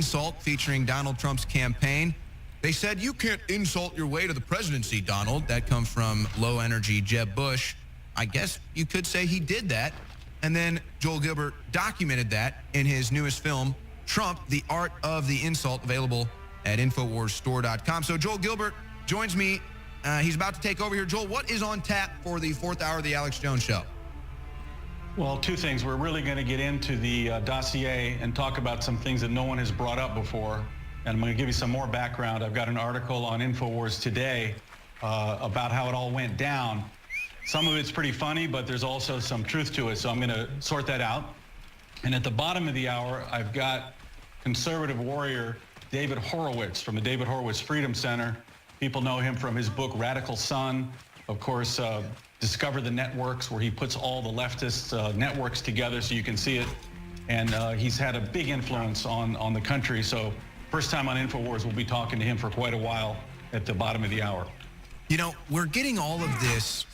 insult featuring Donald Trump's campaign. They said, "You can't insult your way to the presidency, Donald." That comes from low-energy Jeb Bush. I guess you could say he did that. And then Joel Gilbert documented that in his newest film, Trump, The Art of the Insult, available at InfoWarsStore.com. So Joel Gilbert joins me. He's about to take over here. Joel, what is on tap for the fourth hour of the Alex Jones Show? Well, two things. We're really going to get into the dossier and talk about some things that no one has brought up before. And I'm going to give you some more background. I've got an article on InfoWars today about how it all went down. Some of it's pretty funny, but there's also some truth to it. So I'm going to sort that out. And at the bottom of the hour, I've got conservative warrior David Horowitz from the David Horowitz Freedom Center. People know him from his book, Radical Sun. Of course, Discover the Networks, where he puts all the leftist networks together so you can see it. And he's had a big influence on the country. So first time on InfoWars, we'll be talking to him for quite a while at the bottom of the hour. You know, we're getting all of this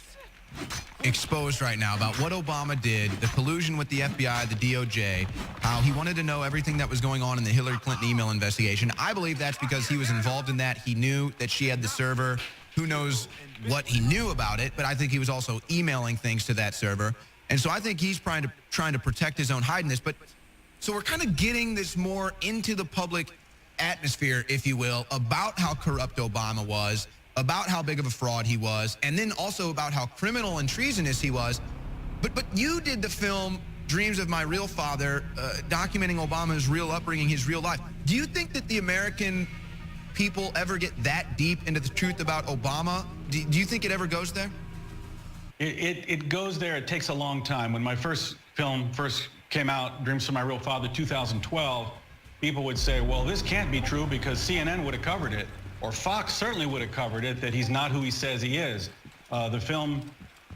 exposed right now about what Obama did, the collusion with the FBI, the DOJ, how he wanted to know everything that was going on in the Hillary Clinton email investigation. I believe that's because he was involved in that. He knew that she had the server. Who knows what he knew about it, but I think he was also emailing things to that server. And so I think he's trying to protect his own hide in this. But so we're kind of getting this more into the public atmosphere, if you will, about how corrupt Obama was, about how big of a fraud he was, and then also about how criminal and treasonous he was. But you did the film Dreams of My Real Father, documenting Obama's real upbringing, his real life. Do you think that the American people ever get that deep into the truth about Obama? Do you think it ever goes there? It goes there. It takes a long time. When my first film came out, Dreams of My Real Father, 2012, people would say, well, this can't be true because CNN would have covered it, or Fox certainly would have covered it, that he's not who he says he is. The film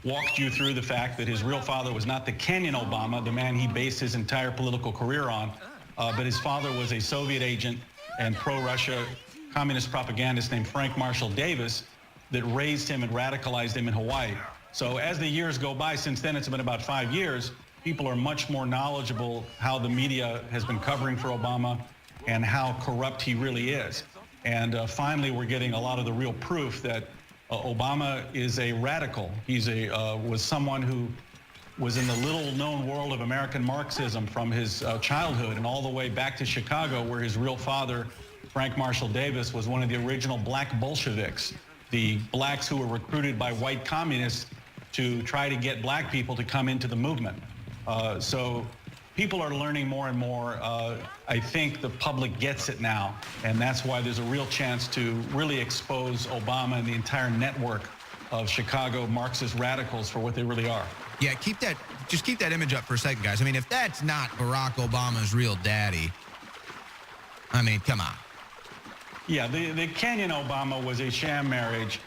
walked you through the fact that his real father was not the Kenyan Obama, the man he based his entire political career on, but his father was a Soviet agent and pro-Russia communist propagandist named Frank Marshall Davis that raised him and radicalized him in Hawaii. So as the years go by, since then it's been about 5 years, people are much more knowledgeable how the media has been covering for Obama and how corrupt he really is. And finally, we're getting a lot of the real proof that Obama is a radical. He's was someone who was in the little-known world of American Marxism from his childhood and all the way back to Chicago, where his real father, Frank Marshall Davis, was one of the original black Bolsheviks, the blacks who were recruited by white communists to try to get black people to come into the movement. So people are learning more and more. I think the public gets it now, and that's why there's a real chance to really expose Obama and the entire network of Chicago Marxist radicals for what they really are. Yeah, just keep that image up for a second, guys. I mean, if that's not Barack Obama's real daddy, I mean, come on. Yeah, the Kenyan Obama was a sham marriage.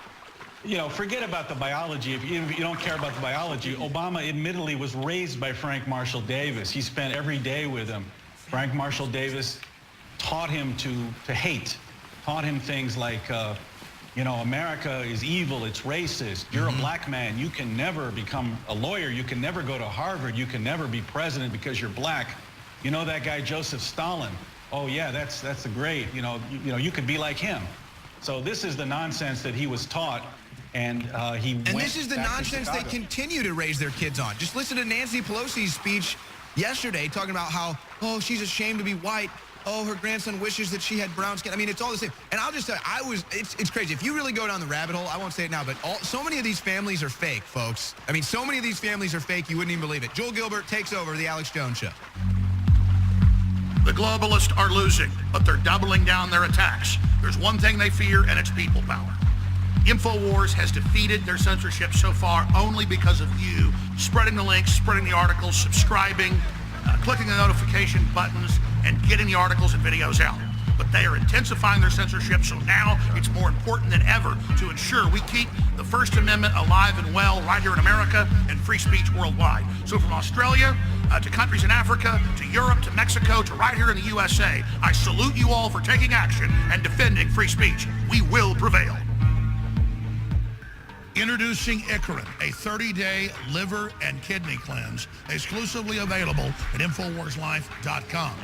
You know, forget about the biology. If you don't care about the biology, Obama admittedly was raised by Frank Marshall Davis. He spent every day with him. Frank Marshall Davis taught him to hate, taught him things like, you know, America is evil, it's racist. You're a black man, you can never become a lawyer, you can never go to Harvard, you can never be president because you're black. You know that guy Joseph Stalin? Oh yeah, that's the great. You know, you could be like him. So this is the nonsense that he was taught, and he went. And this is the nonsense they continue to raise their kids on. Just listen to Nancy Pelosi's speech yesterday, talking about how, oh, she's ashamed to be white. Oh, her grandson wishes that she had brown skin. I mean, it's all the same. And I'll just tell you, it's crazy. If you really go down the rabbit hole, I won't say it now, but so many of these families are fake, folks. I mean, so many of these families are fake, you wouldn't even believe it. Joel Gilbert takes over the Alex Jones Show. The globalists are losing, but they're doubling down their attacks. There's one thing they fear, and it's people power. InfoWars has defeated their censorship so far only because of you spreading the links, spreading the articles, subscribing, clicking the notification buttons, and getting the articles and videos out. But they are intensifying their censorship, so now it's more important than ever to ensure we keep the First Amendment alive and well right here in America and free speech worldwide. So from Australia to countries in Africa, to Europe, to Mexico, to right here in the USA, I salute you all for taking action and defending free speech. We will prevail. Introducing Icarin, a 30-day liver and kidney cleanse, exclusively available at InfoWarsLife.com.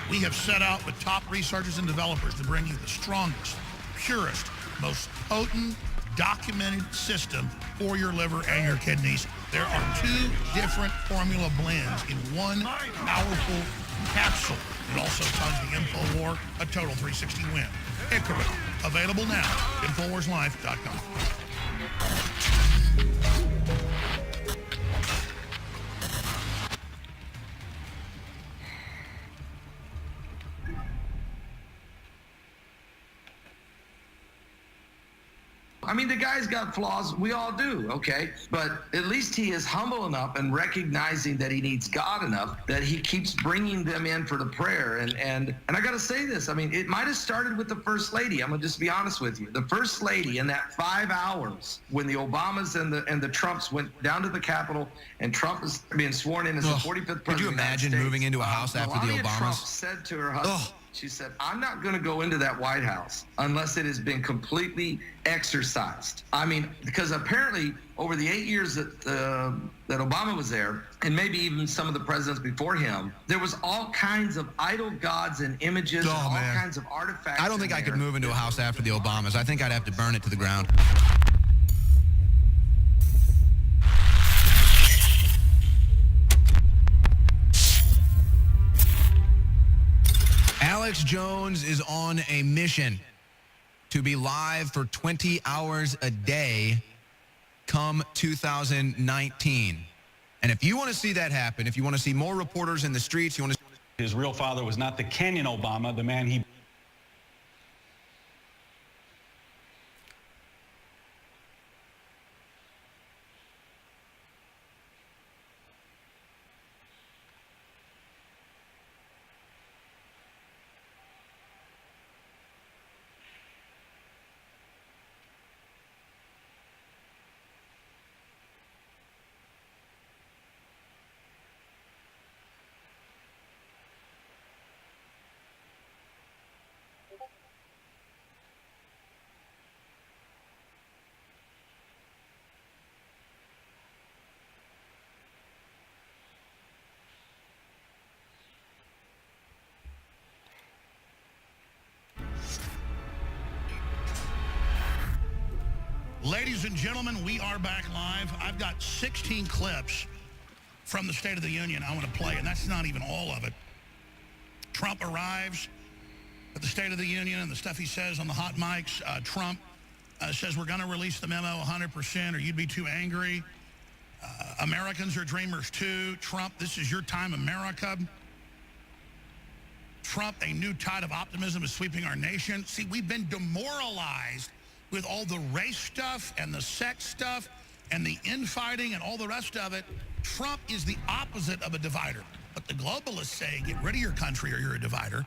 We have set out with top researchers and developers to bring you the strongest, purest, most potent, documented system for your liver and your kidneys. There are 2 different formula blends in one powerful capsule. It also tells the InfoWar a total 360 win. Icarus, available now, InfoWarsLife.com. I mean, the guy's got flaws. We all do, okay? But at least he is humble enough and recognizing that he needs God enough that he keeps bringing them in for the prayer. And I got to say this. I mean, it might have started with the First Lady. I'm going to just be honest with you. The First Lady in that 5 hours when the Obamas and the Trumps went down to the Capitol and Trump is being sworn in as the 45th president. Could you imagine moving into a house after the Obamas? Trump said to her husband, she said, I'm not going to go into that White House unless it has been completely exercised. I mean, because apparently over the 8 years that Obama was there, and maybe even some of the presidents before him, there was all kinds of idol gods and images and all kinds of artifacts. I don't think I could move into a house after the Obamas. I think I'd have to burn it to the ground. Alex Jones is on a mission to be live for 20 hours a day come 2019. And if you want to see that happen, if you want to see more reporters in the streets, you want to... His real father was not the Kenyan Obama, the man he... Ladies and gentlemen, we are back live. I've got 16 clips from the State of the Union I want to play, and that's not even all of it. Trump arrives at the State of the Union, and the stuff he says on the hot mics. Trump says we're going to release the memo 100%, or you'd be too angry. Americans are dreamers too. Trump, this is your time, America. Trump, a new tide of optimism is sweeping our nation. See, we've been demoralized with all the race stuff and the sex stuff and the infighting and all the rest of it. Trump is the opposite of a divider. But the globalists say, get rid of your country or you're a divider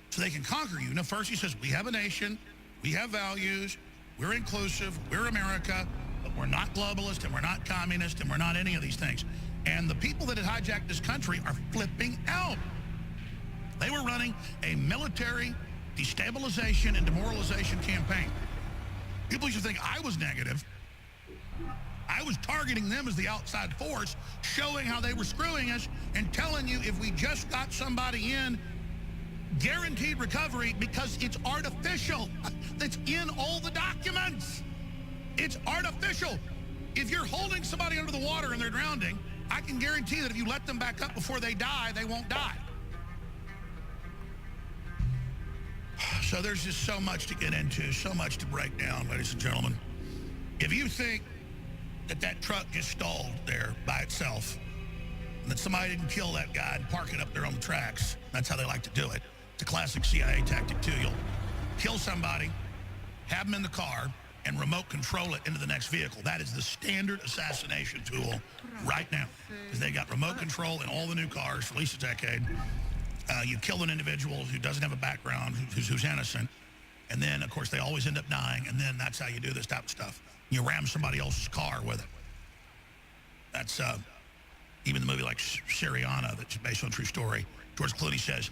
so they can conquer you. Now, first he says, we have a nation, we have values, we're inclusive, we're America, but we're not globalist and we're not communist and we're not any of these things. And the people that had hijacked this country are flipping out. They were running a military destabilization and demoralization campaign. People used to think I was negative. I was targeting them as the outside force, showing how they were screwing us and telling you if we just got somebody in, guaranteed recovery because it's artificial. That's in all the documents. It's artificial. If you're holding somebody under the water and they're drowning, I can guarantee that if you let them back up before they die, they won't die. So there's just so much to get into, so much to break down, ladies and gentlemen. If you think that that truck just stalled there by itself, and that somebody didn't kill that guy and park it up there on the tracks, that's how they like to do it. It's a classic CIA tactic, too. You'll kill somebody, have them in the car, and remote control it into the next vehicle. That is the standard assassination tool right now, because they got remote control in all the new cars for at least a decade. You kill an individual who doesn't have a background, who's innocent, and then, of course, they always end up dying, and then that's how you do this type of stuff. You ram somebody else's car with it. That's even the movie like Syriana, that's based on a true story. George Clooney says,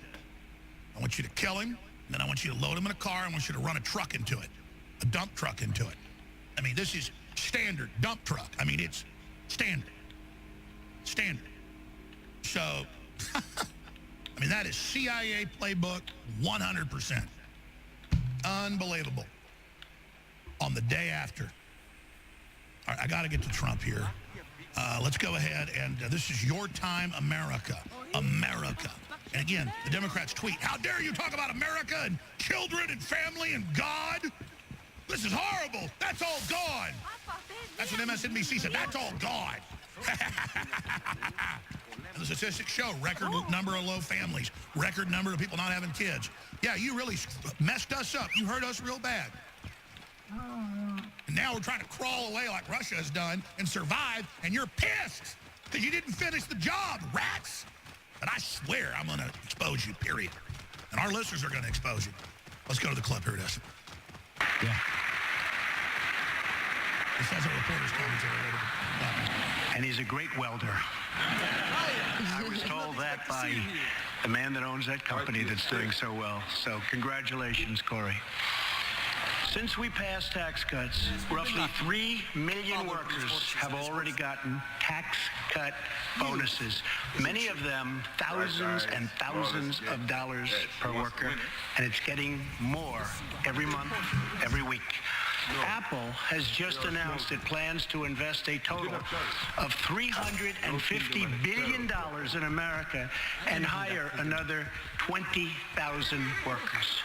I want you to kill him, and then I want you to load him in a car, I want you to run a truck into it, a dump truck into it. I mean, this is standard dump truck. I mean, it's standard. Standard. So... I mean, that is CIA playbook 100%. Unbelievable. On the day after. All right, I got to get to Trump here. Let's go ahead and this is your time, America. America. And again, the Democrats tweet, how dare you talk about America and children and family and God? This is horrible. That's all gone. That's what MSNBC said. That's all gone. And the statistics show record number of low families, record number of people not having kids. Yeah, you really messed us up. You hurt us real bad. And now we're trying to crawl away like Russia has done and survive, and you're pissed because you didn't finish the job, rats. And I swear I'm going to expose you, period. And our listeners are going to expose you. Let's go to the clip. Here it is. Yeah. This has a reporter's commentary. And he's a great welder. I was told that by the man that owns that company that's doing so well. So congratulations, Corey. Since we passed tax cuts, roughly 3 million workers have already gotten tax cut bonuses. Many of them thousands and thousands of dollars per worker, and it's getting more every month, every week. Apple has just announced it plans to invest a total of $350 billion in America and hire another 20,000 workers.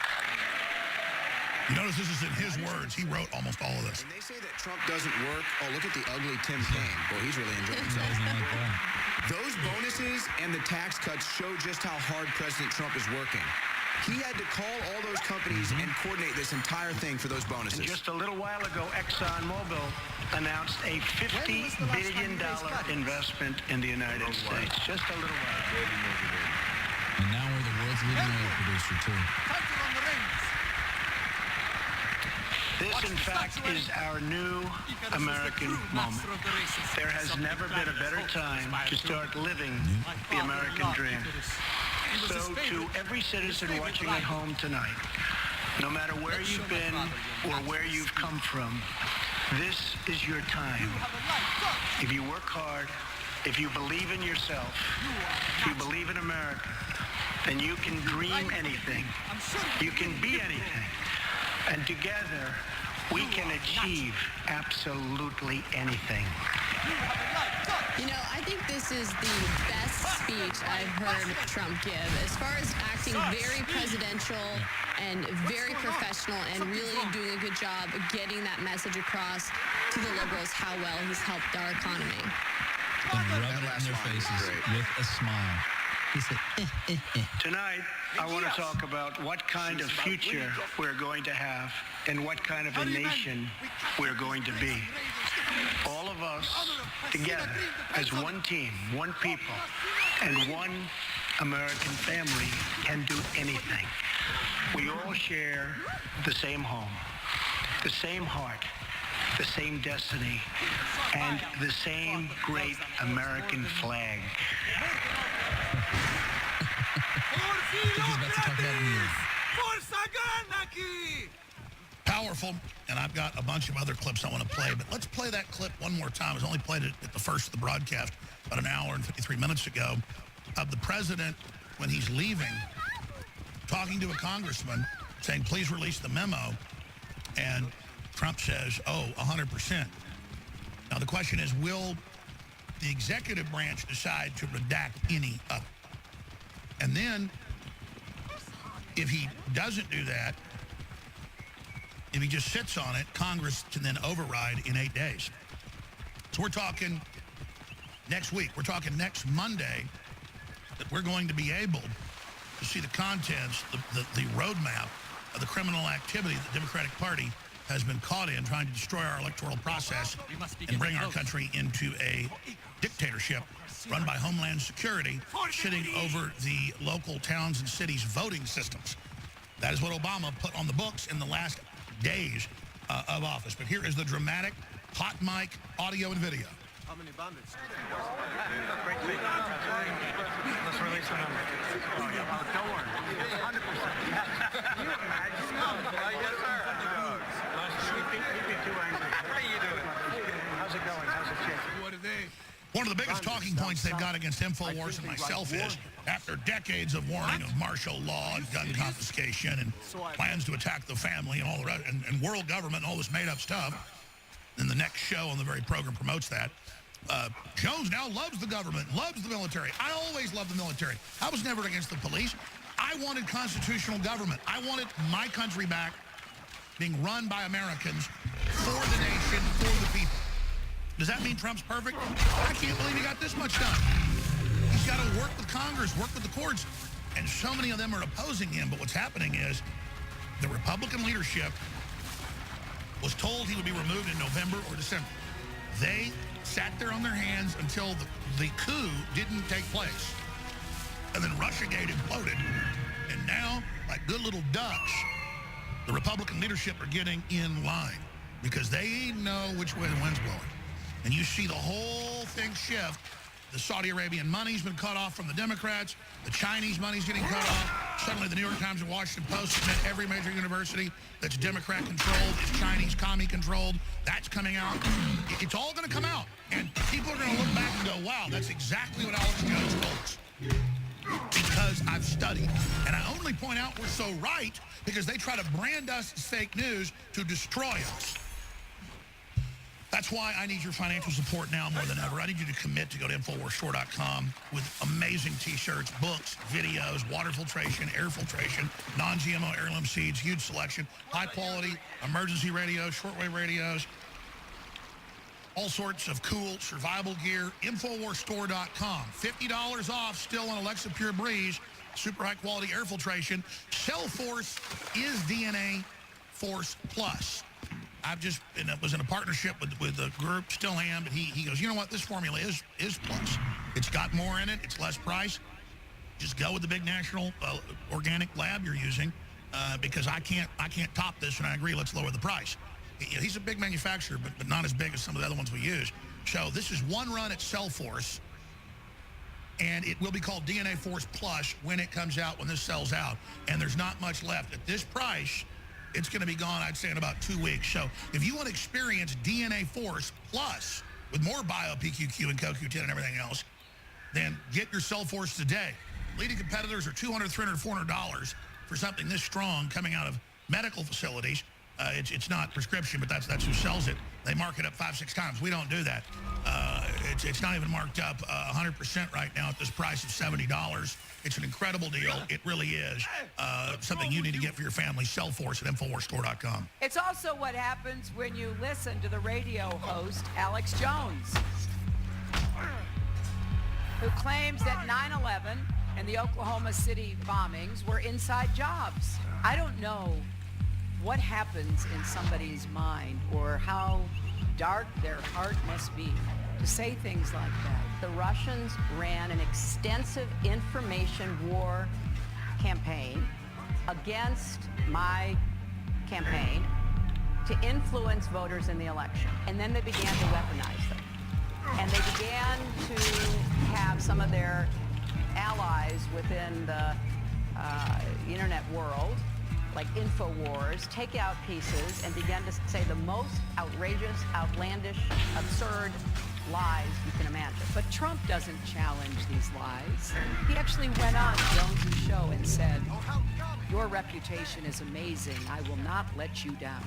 You notice this is in his words. He wrote almost all of this. When they say that Trump doesn't work, oh, look at the ugly Tim Kaine. Boy, he's really enjoying himself. Those bonuses and the tax cuts show just how hard President Trump is working. He had to call all those companies and coordinate this entire thing for those bonuses. And just a little while ago, ExxonMobil announced a $50 billion investment in the United States. Just a little while ago. And now we're the world's leading oil producer, too. This, in fact, is our new American moment. There has never been a better time to start living the American dream. So to every citizen watching at home tonight, no matter where you've been or where you've come from, this is your time. If you work hard, if you believe in yourself, if you believe in America, then you can dream anything. You can be anything. And together, we can achieve absolutely anything. You know, I think this is the best speech I've heard Trump give. As far as acting very presidential and very professional and really doing a good job of getting that message across to the liberals how well he's helped our economy. And rubbing it in their faces with a smile. He said, Tonight, I want to talk about what kind of future we're going to have and what kind of a nation we're going to be. All of us together as one team, one people, and one American family can do anything. We all share the same home, the same heart, the same destiny, and the same great American flag. I think he's about to talk about me. Powerful, and I've got a bunch of other clips I want to play, but let's play that clip one more time. I was only played it at the first of the broadcast about an hour and 53 minutes ago of the president when he's leaving, talking to a congressman, saying, please release the memo, and Trump says, oh, 100%. Now, the question is, will the executive branch decide to redact any of it? And then, if he doesn't do that, if he just sits on it, Congress can then override in 8 days. So we're talking next week. We're talking next Monday that we're going to be able to see the contents, the roadmap of the criminal activity the Democratic Party has been caught in trying to destroy our electoral process and bring our country into a dictatorship run by Homeland Security, sitting over the local towns and cities' voting systems. That is what Obama put on the books in the last days of office. But here is the dramatic hot mic audio and video. How many bandits? Let's release the number. Oh, yeah. Don't worry. 100%. Yes, sir. You'd be too angry. How you doing? How's it going? How's it shaking? What are they? One of the biggest talking points they've got against InfoWars and myself is After decades of warning of martial law and gun confiscation and plans to attack the family and all the rest, and world government and all this made-up stuff, and the next show on the very program promotes that, Jones now loves the government, loves the military. I always loved the military. I was never against the police. I wanted constitutional government. I wanted my country back being run by Americans for the nation, for the people. Does that mean Trump's perfect? I can't believe he got this much done. He's got to work with Congress, work with the courts, and so many of them are opposing him. But what's happening is the Republican leadership was told he would be removed in November or December. They sat there on their hands until the coup didn't take place. And then Russiagate imploded. And now, like good little ducks, the Republican leadership are getting in line because they know which way the wind's blowing. And you see the whole thing shift. The Saudi Arabian money's been cut off from the Democrats. The Chinese money's getting cut off. Suddenly the New York Times and Washington Post admit every major university that's Democrat-controlled is Chinese commie-controlled. That's coming out. It's all going to come out. And people are going to look back and go, wow, that's exactly what Alex Jones told us. Because I've studied. And I only point out we're so right because they try to brand us as fake news to destroy us. That's why I need your financial support now more than ever. I need you to commit to go to InfoWarsStore.com with amazing T-shirts, books, videos, water filtration, air filtration, non-GMO heirloom seeds, huge selection, high-quality emergency radios, shortwave radios, all sorts of cool survival gear. InfoWarsStore.com. $50 off still on Alexa Pure Breeze, super high-quality air filtration. Cellforce is DNA Force Plus. Was in a partnership with the group, still am, but he goes, you know what, this formula is plus. It's got more in it, it's less price. Just go with the big national organic lab you're using because I can't top this, and I agree, let's lower the price. He's a big manufacturer, but not as big as some of the other ones we use. So this is one run at Cellforce, and it will be called DNA Force Plus when it comes out, when this sells out, and there's not much left. At this price, it's going to be gone, I'd say, in about 2 weeks. So if you want to experience DNA Force Plus with more Bio, PQQ, and CoQ10 and everything else, then get your Cellforce today. Leading competitors are $200, $300, $400 for something this strong coming out of medical facilities. It's not prescription, but that's who sells it. They mark it up 5-6 times. We don't do that. It's not even marked up 100% right now at this price of $70. It's an incredible deal. It really is something you need to get for your family. Cellforce at InfoWarsStore.com. It's also what happens when you listen to the radio host, Alex Jones, who claims that 9/11 and the Oklahoma City bombings were inside jobs. I don't know what happens in somebody's mind or how dark their heart must be to say things like that. The Russians ran an extensive information war campaign against my campaign to influence voters in the election. And then they began to weaponize them. And they began to have some of their allies within the internet world, like InfoWars, take out pieces and began to say the most outrageous, outlandish, absurd lies you can imagine. But Trump doesn't challenge these lies. He actually went on Jones's show and said, "Your reputation is amazing. I will not let you down."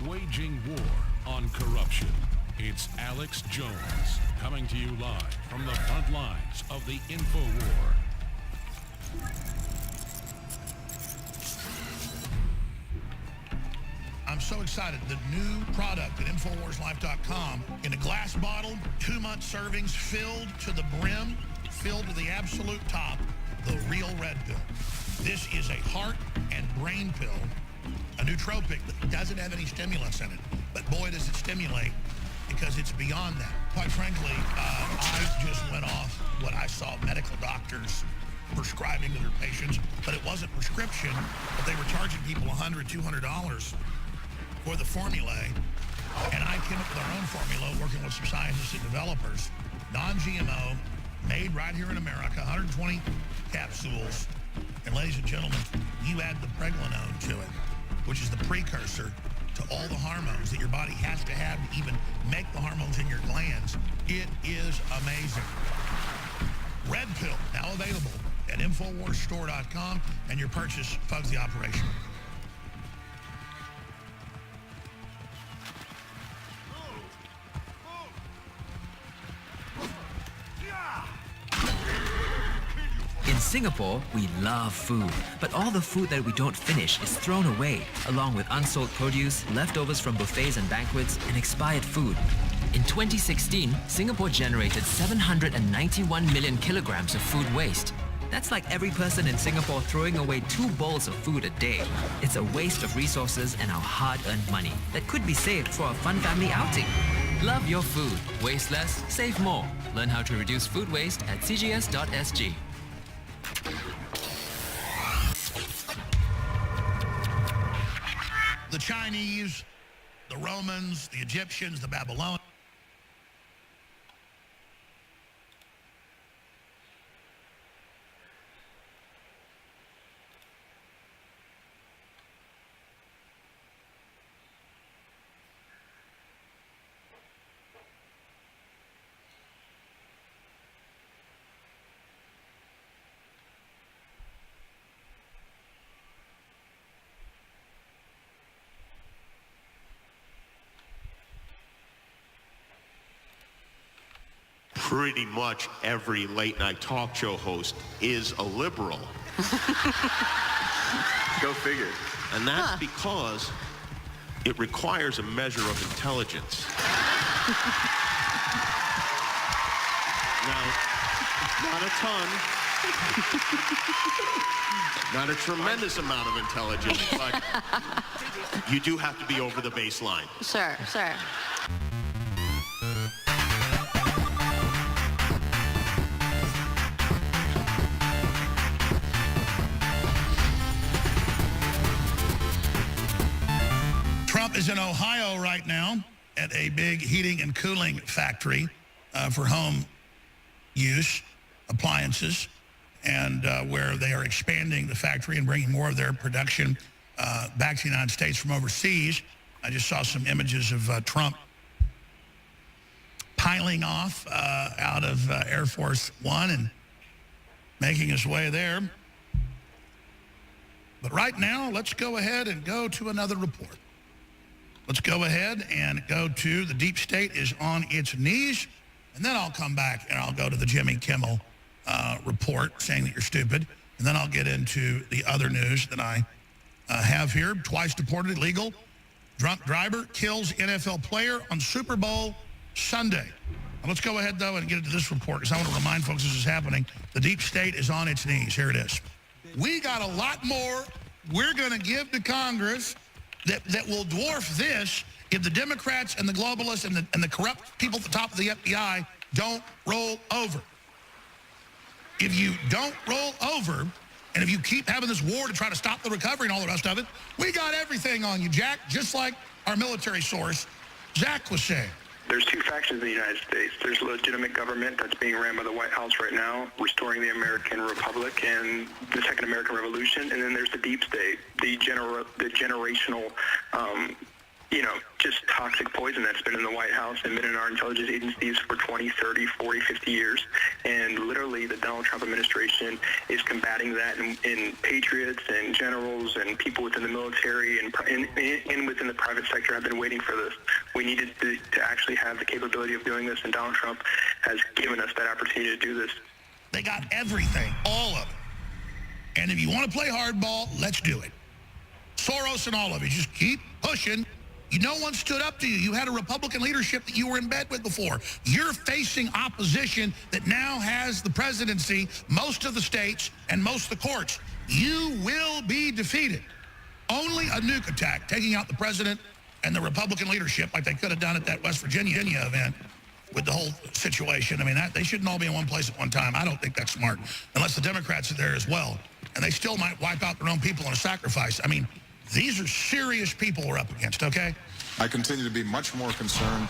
Waging war on corruption. It's Alex Jones coming to you live from the front lines of the info war. I'm so excited. The new product at InfoWarsLife.com in a glass bottle, 2-month servings, filled to the brim, filled to the absolute top, the real red pill. This is a heart and brain pill, a nootropic that doesn't have any stimulants in it. But boy, does it stimulate, because it's beyond that. Quite frankly, I just went off what I saw medical doctors prescribing to their patients, but it wasn't prescription, but they were charging people $100, $200 for the formulae, and I came up with our own formula working with some scientists and developers, non-GMO, made right here in America, 120 capsules, and ladies and gentlemen, you add the pregnenolone to it, which is the precursor to all the hormones that your body has to have to even make the hormones in your glands. It is amazing. Red Pill, now available at InfoWarsStore.com, and your purchase funds the operation. In Singapore, we love food, but all the food that we don't finish is thrown away, along with unsold produce, leftovers from buffets and banquets, and expired food. In 2016, Singapore generated 791 million kilograms of food waste. That's like every person in Singapore throwing away 2 bowls of food a day. It's a waste of resources and our hard-earned money that could be saved for a fun family outing. Love your food. Waste less, save more. Learn how to reduce food waste at cgs.sg. The Chinese, the Romans, the Egyptians, the Babylonians. Pretty much every late night talk show host is a liberal. Go figure. And that's because it requires a measure of intelligence. Now, not a ton, not a tremendous amount of intelligence, but you do have to be over the baseline. Sure, sure. Trump is in Ohio right now at a big heating and cooling factory for home use, appliances, and where they are expanding the factory and bringing more of their production back to the United States from overseas. I just saw some images of Trump piling off out of Air Force One and making his way there. But right now, let's go ahead and go to another report. Let's go ahead and go to the deep state is on its knees, and then I'll come back and I'll go to the Jimmy Kimmel report saying that you're stupid, and then I'll get into the other news that I have here. Twice deported, illegal. Drunk driver kills NFL player on Super Bowl Sunday. Now, let's go ahead, though, and get into this report because I want to remind folks this is happening. The deep state is on its knees. Here it is. We got a lot more we're going to give to Congress that will dwarf this if the Democrats and the globalists and the corrupt people at the top of the FBI don't roll over. If you don't roll over, and if you keep having this war to try to stop the recovery and all the rest of it, we got everything on you, Jack, just like our military source, Zach, was saying. There's 2 factions in the United States. There's a legitimate government that's being ran by the White House right now, restoring the American Republic and the Second American Revolution. And then there's the deep state, the generational, just toxic poison that's been in the White House and been in our intelligence agencies for 20, 30, 40, 50 years. And literally the Donald Trump administration is combating that in patriots and generals and people within the military and within the private sector have been waiting for this. We needed to actually have the capability of doing this, and Donald Trump has given us that opportunity to do this. They got everything, all of it. And if you want to play hardball, let's do it. Soros and all of you, just keep pushing. No one stood up to you. You had a Republican leadership that you were in bed with before. You're facing opposition that now has the presidency, most of the states, and most of the courts. You will be defeated. Only a nuke attack, taking out the president and the Republican leadership like they could have done at that West Virginia event with the whole situation. I mean, they shouldn't all be in one place at one time. I don't think that's smart, unless the Democrats are there as well. And they still might wipe out their own people in a sacrifice. I mean, these are serious people we're up against, okay? I continue to be much more concerned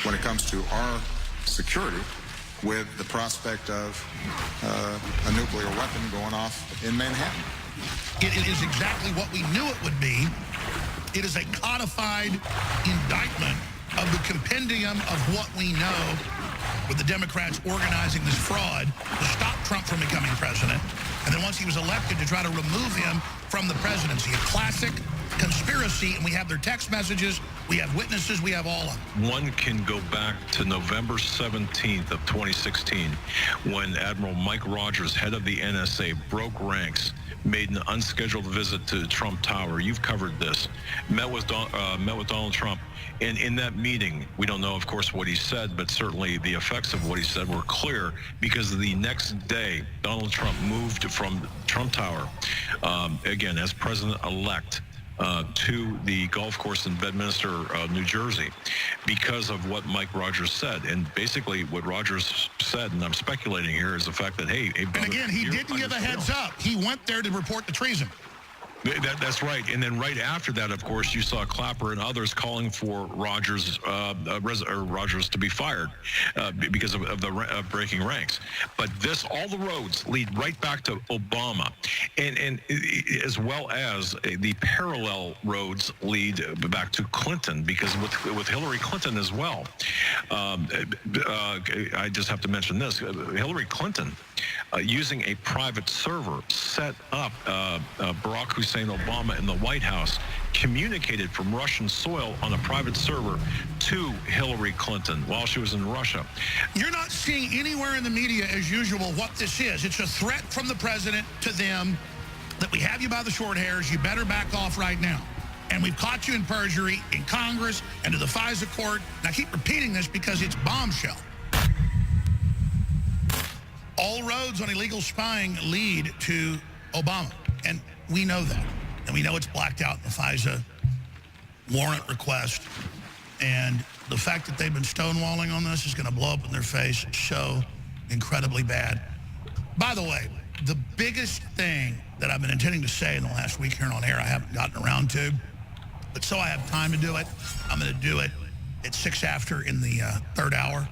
when it comes to our security with the prospect of a nuclear weapon going off in Manhattan. It is exactly what we knew it would be. It is a codified indictment of the compendium of what we know with the Democrats organizing this fraud to stop Trump from becoming president, and then once he was elected to try to remove him from the presidency. A classic conspiracy, and we have their text messages, we have witnesses, we have all of them. One can go back to November 17th of 2016 when Admiral Mike Rogers, head of the NSA, broke ranks, made an unscheduled visit to Trump Tower. You've covered this. Met with Donald Trump. And in that meeting, we don't know, of course, what he said, but certainly the effects of what he said were clear, because the next day, Donald Trump moved from Trump Tower, again, as president-elect, to the golf course in Bedminster, New Jersey, because of what Mike Rogers said. And basically what Rogers said, and I'm speculating here, is the fact that, hey... And again, he didn't give a heads up. He went there to report the treason. That's right. And then right after that, of course, you saw Clapper and others calling for Rogers to be fired because of the breaking ranks. But all the roads lead right back to Obama, and as well as the parallel roads lead back to Clinton, because with Hillary Clinton as well. I just have to mention this. Hillary Clinton, using a private server, set up Barack Hussein Obama in the White House, communicated from Russian soil on a private server to Hillary Clinton while she was in Russia. You're not seeing anywhere in the media, as usual, what this is. It's a threat from the president to them that we have you by the short hairs. You better back off right now. And we've caught you in perjury in Congress and to the FISA court. And I keep repeating this because it's bombshell. All roads on illegal spying lead to Obama, and we know that. And we know it's blacked out in the FISA warrant request. And the fact that they've been stonewalling on this is going to blow up in their face so incredibly bad. By the way, the biggest thing that I've been intending to say in the last week here on air, I haven't gotten around to, but so I have time to do it, I'm going to do it at 6 after in the third hour.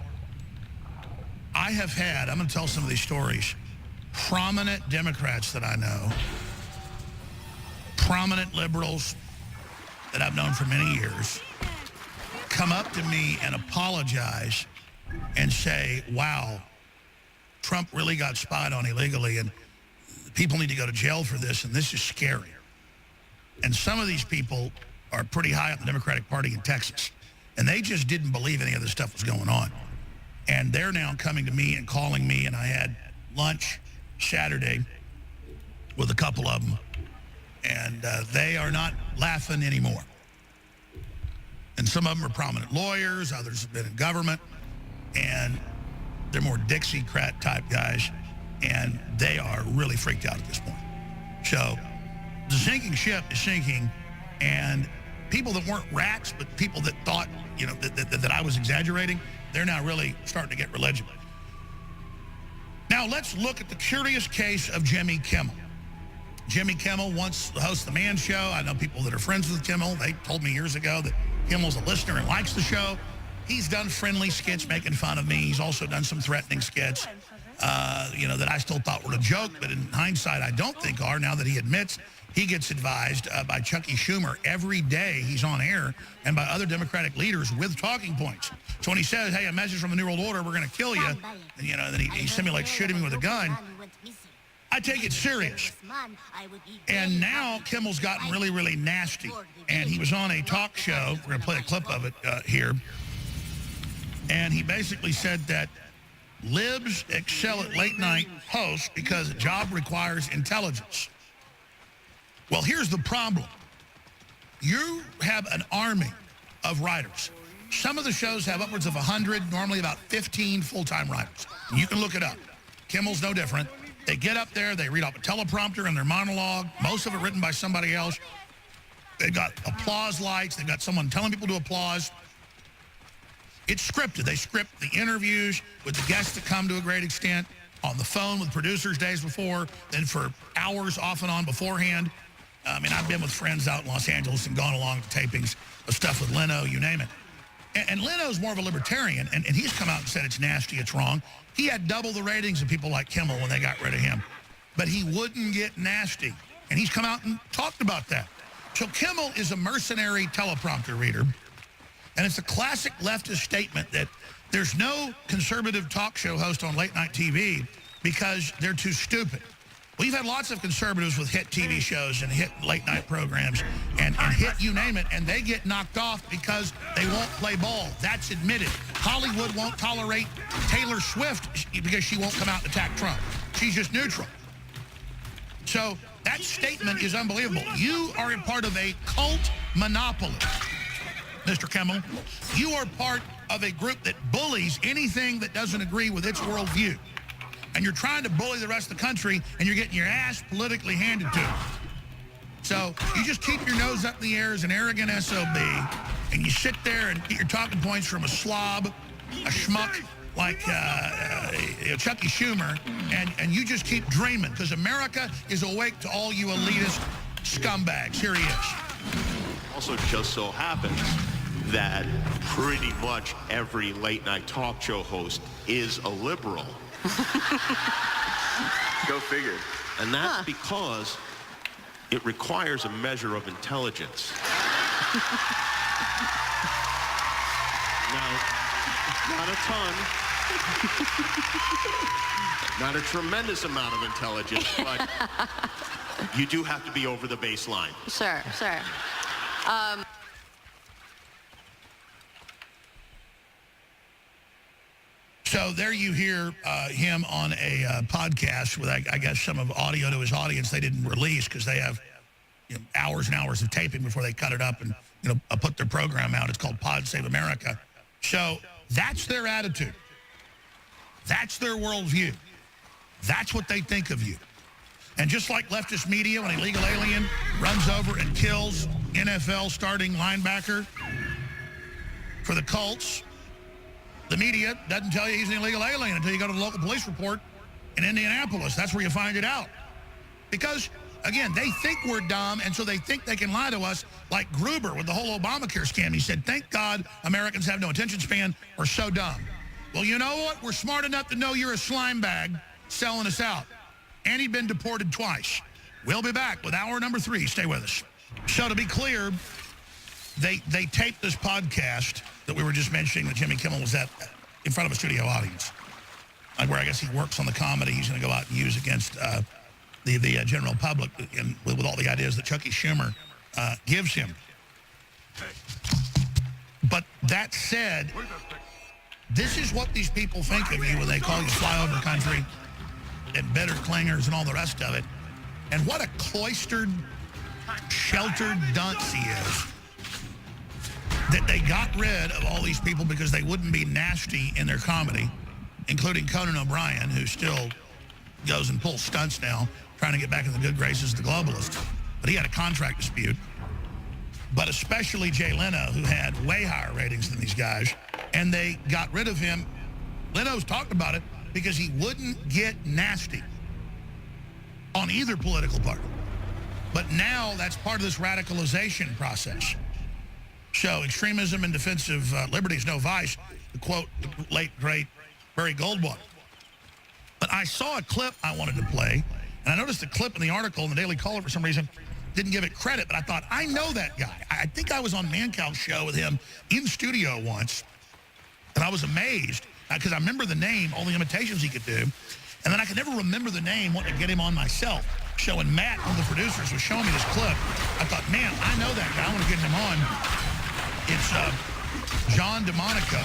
I have had, I'm going to tell some of these stories, prominent Democrats that I know, prominent liberals that I've known for many years, come up to me and apologize and say, wow, Trump really got spied on illegally and people need to go to jail for this, and this is scary. And some of these people are pretty high up in the Democratic Party in Texas, and they just didn't believe any of this stuff was going on. And they're now coming to me and calling me, and I had lunch Saturday with a couple of them, and they are not laughing anymore. And some of them are prominent lawyers, others have been in government, and they're more Dixiecrat type guys, and they are really freaked out at this point. So the sinking ship is sinking, and people that weren't rats, but people that thought, you know, that I was exaggerating, they're now really starting to get religion. Now let's look at the curious case of Jimmy Kimmel. Jimmy Kimmel wants to host the Man Show. I know people that are friends with Kimmel. They told me years ago that Kimmel's a listener and likes the show. He's done friendly skits making fun of me. He's also done some threatening skits, you know, that I still thought were a joke, but in hindsight, I don't think are, now that he admits he gets advised by Chucky Schumer every day he's on air and by other Democratic leaders with talking points. So when he says, hey, a message from the New World Order, we're going to kill you, and, you know, then he simulates shooting me with a gun, I take it serious. And now Kimmel's gotten really, really nasty. And he was on a talk show. We're going to play a clip of it here. And he basically said that libs excel at late night hosts because a job requires intelligence. Well, here's the problem. You have an army of writers. Some of the shows have upwards of 100, normally about 15 full-time writers. And you can look it up. Kimmel's no different. They get up there, they read off a teleprompter in their monologue, most of it written by somebody else. They've got applause lights. They've got someone telling people to applause. It's scripted. They script the interviews with the guests that come to a great extent, on the phone with producers days before, then for hours off and on beforehand. I mean, I've been with friends out in Los Angeles and gone along to tapings of stuff with Leno, you name it. And Leno's more of a libertarian, and he's come out and said it's nasty, it's wrong. He had double the ratings of people like Kimmel when they got rid of him. But he wouldn't get nasty. And he's come out and talked about that. So Kimmel is a mercenary teleprompter reader. And it's a classic leftist statement that there's no conservative talk show host on late night TV because they're too stupid. We've had lots of conservatives with hit TV shows and hit late-night programs and hit you name it, and they get knocked off because they won't play ball. That's admitted. Hollywood won't tolerate Taylor Swift because she won't come out and attack Trump. She's just neutral. So that statement is unbelievable. You are a part of a cult monopoly, Mr. Kimmel. You are part of a group that bullies anything that doesn't agree with its worldview. And you're trying to bully the rest of the country, and you're getting your ass politically handed to you. So you just keep your nose up in the air as an arrogant SOB, and you sit there and get your talking points from a slob, a schmuck like Chucky Schumer, and you just keep dreaming, because America is awake to all you elitist scumbags. Here he is. Also just so happens that pretty much every late-night talk show host is a liberal. Go figure. And that's because it requires a measure of intelligence. Now, not a ton, not a tremendous amount of intelligence, but you do have to be over the baseline. Sure. So there you hear him on a podcast with, I guess, some of audio to his audience they didn't release because they have hours and hours of taping before they cut it up and put their program out. It's called Pod Save America. So that's their attitude. That's their worldview. That's what they think of you. And just like leftist media, when an illegal alien runs over and kills NFL starting linebacker for the Colts, the media doesn't tell you he's an illegal alien until you go to the local police report in Indianapolis. That's where you find it out. Because, again, they think we're dumb, and so they think they can lie to us, like Gruber with the whole Obamacare scam. He said, thank God Americans have no attention span. We're so dumb. Well, you know what? We're smart enough to know you're a slime bag selling us out. And he'd been deported twice. We'll be back with hour number 3. Stay with us. So to be clear, they taped this podcast that we were just mentioning that Jimmy Kimmel was at in front of a studio audience, like where I guess he works on the comedy he's going to go out and use against the general public and with all the ideas that Chucky Schumer gives him. But that said, this is what these people think of you when they call you flyover country and bitter clingers and all the rest of it. And what a cloistered, sheltered dunce he is. That they got rid of all these people because they wouldn't be nasty in their comedy, including Conan O'Brien, who still goes and pulls stunts now, trying to get back in the good graces of the globalists. But he had a contract dispute. But especially Jay Leno, who had way higher ratings than these guys, and they got rid of him. Leno's talked about it because he wouldn't get nasty on either political party. But now that's part of this radicalization process. So extremism and defense of liberty is no vice, to quote the late, great Barry Goldwater. But I saw a clip I wanted to play, and I noticed the clip in the article in the Daily Caller for some reason didn't give it credit, but I thought, I know that guy. I think I was on Mancow's show with him in studio once, and I was amazed because I remember the name, all the imitations he could do, and then I could never remember the name, wanting to get him on myself. So when Matt, one of the producers, was showing me this clip, I thought, man, I know that guy. I want to get him on. It's John DeMonico,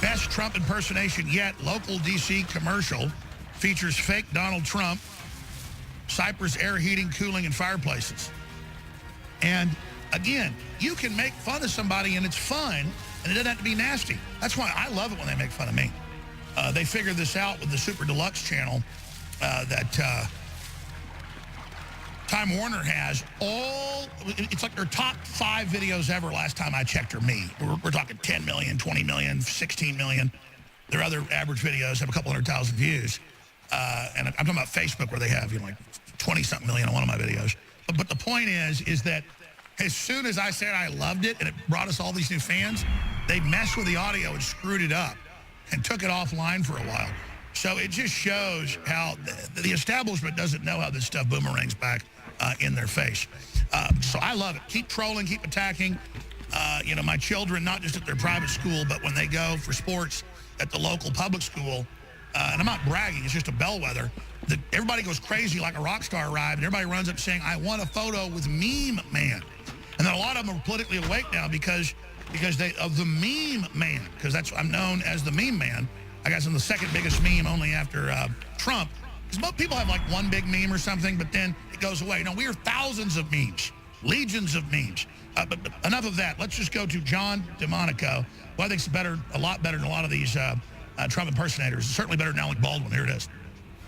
best Trump impersonation yet, local D.C. commercial, features fake Donald Trump, Cypress air heating, cooling, and fireplaces. And again, you can make fun of somebody and it's fun, and it doesn't have to be nasty. That's why I love it when they make fun of me. They figured this out with the Super Deluxe channel that Time Warner has it's like their top 5 videos ever last time I checked are me. We're talking 10 million, 20 million, 16 million. Their other average videos have a couple 100,000 views. And I'm talking about Facebook where they have, like 20-something million on one of my videos. But the point is that as soon as I said I loved it and it brought us all these new fans, they messed with the audio and screwed it up and took it offline for a while. So it just shows how the establishment doesn't know how this stuff boomerangs back in their face. So I love it. Keep trolling, keep attacking. My children, not just at their private school, but when they go for sports at the local public school, and I'm not bragging, it's just a bellwether, that everybody goes crazy like a rock star arrived, and everybody runs up saying, I want a photo with Meme Man. And then a lot of them are politically awake now because they of the Meme Man, because I'm known as the Meme Man. I guess I'm the second biggest meme only after Trump. Because most people have like one big meme or something, but then it goes away. No, we are thousands of memes, legions of memes. But enough of that. Let's just go to John DeMonico, who I think is a lot better than a lot of these Trump impersonators. Certainly better than Alec Baldwin. Here it is.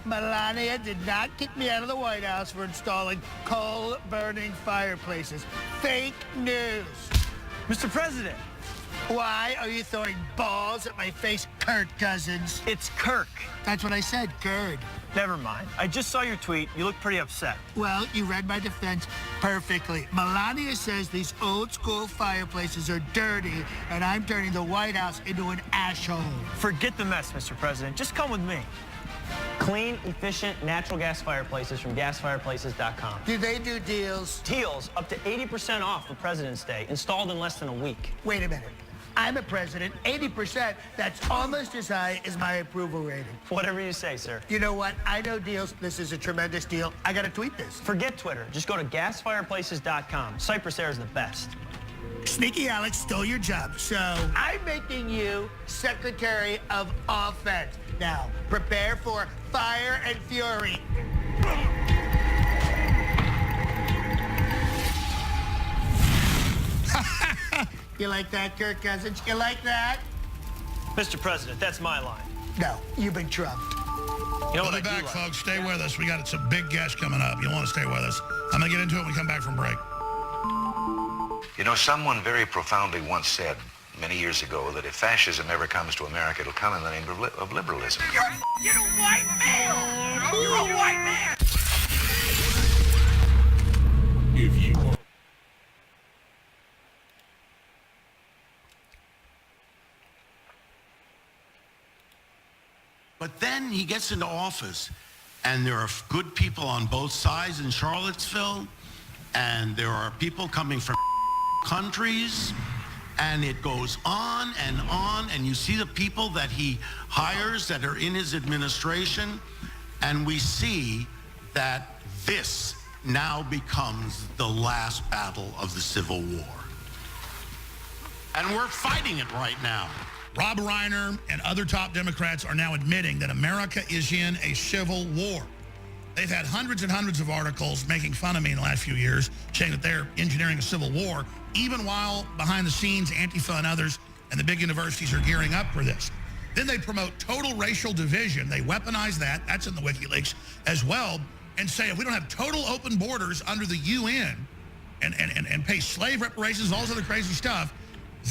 Melania did not kick me out of the White House for installing coal-burning fireplaces. Fake news. Mr. President. Why are you throwing balls at my face, Kirk Cousins? It's Kirk. That's what I said, Gerd. Never mind. I just saw your tweet. You look pretty upset. Well, you read my defense perfectly. Melania says these old-school fireplaces are dirty, and I'm turning the White House into an asshole. Forget the mess, Mr. President. Just come with me. Clean, efficient, natural gas fireplaces from gasfireplaces.com. Do they do deals? Deals up to 80% off for President's Day, installed in less than a week. Wait a minute. I'm a president, 80%, that's almost as high as my approval rating. Whatever you say, sir. You know what? I know deals. This is a tremendous deal. I gotta tweet this. Forget Twitter. Just go to gasfireplaces.com. Cypress Air is the best. Sneaky Alex stole your job, so I'm making you Secretary of Offense. Now, prepare for fire and fury. You like that, Kirk Cousins? You like that? Mr. President, that's my line. No, you've been trumped. You know we'll be back, folks. Stay with us. We got some big guests coming up. You'll want to stay with us. I'm going to get into it when we come back from break. You know, someone very profoundly once said many years ago that if fascism ever comes to America, it'll come in the name of liberalism. You're a white male! You're a white man! If you are... But then he gets into office, and there are good people on both sides in Charlottesville, and there are people coming from countries, and it goes on, and you see the people that he hires that are in his administration, and we see that this now becomes the last battle of the Civil War. And we're fighting it right now. Rob Reiner and other top Democrats are now admitting that America is in a civil war. They've had hundreds and hundreds of articles making fun of me in the last few years, saying that they're engineering a civil war, even while behind the scenes, Antifa and others and the big universities are gearing up for this. Then they promote total racial division. They weaponize that. That's in the WikiLeaks as well. And say if we don't have total open borders under the UN and pay slave reparations, all this other crazy stuff,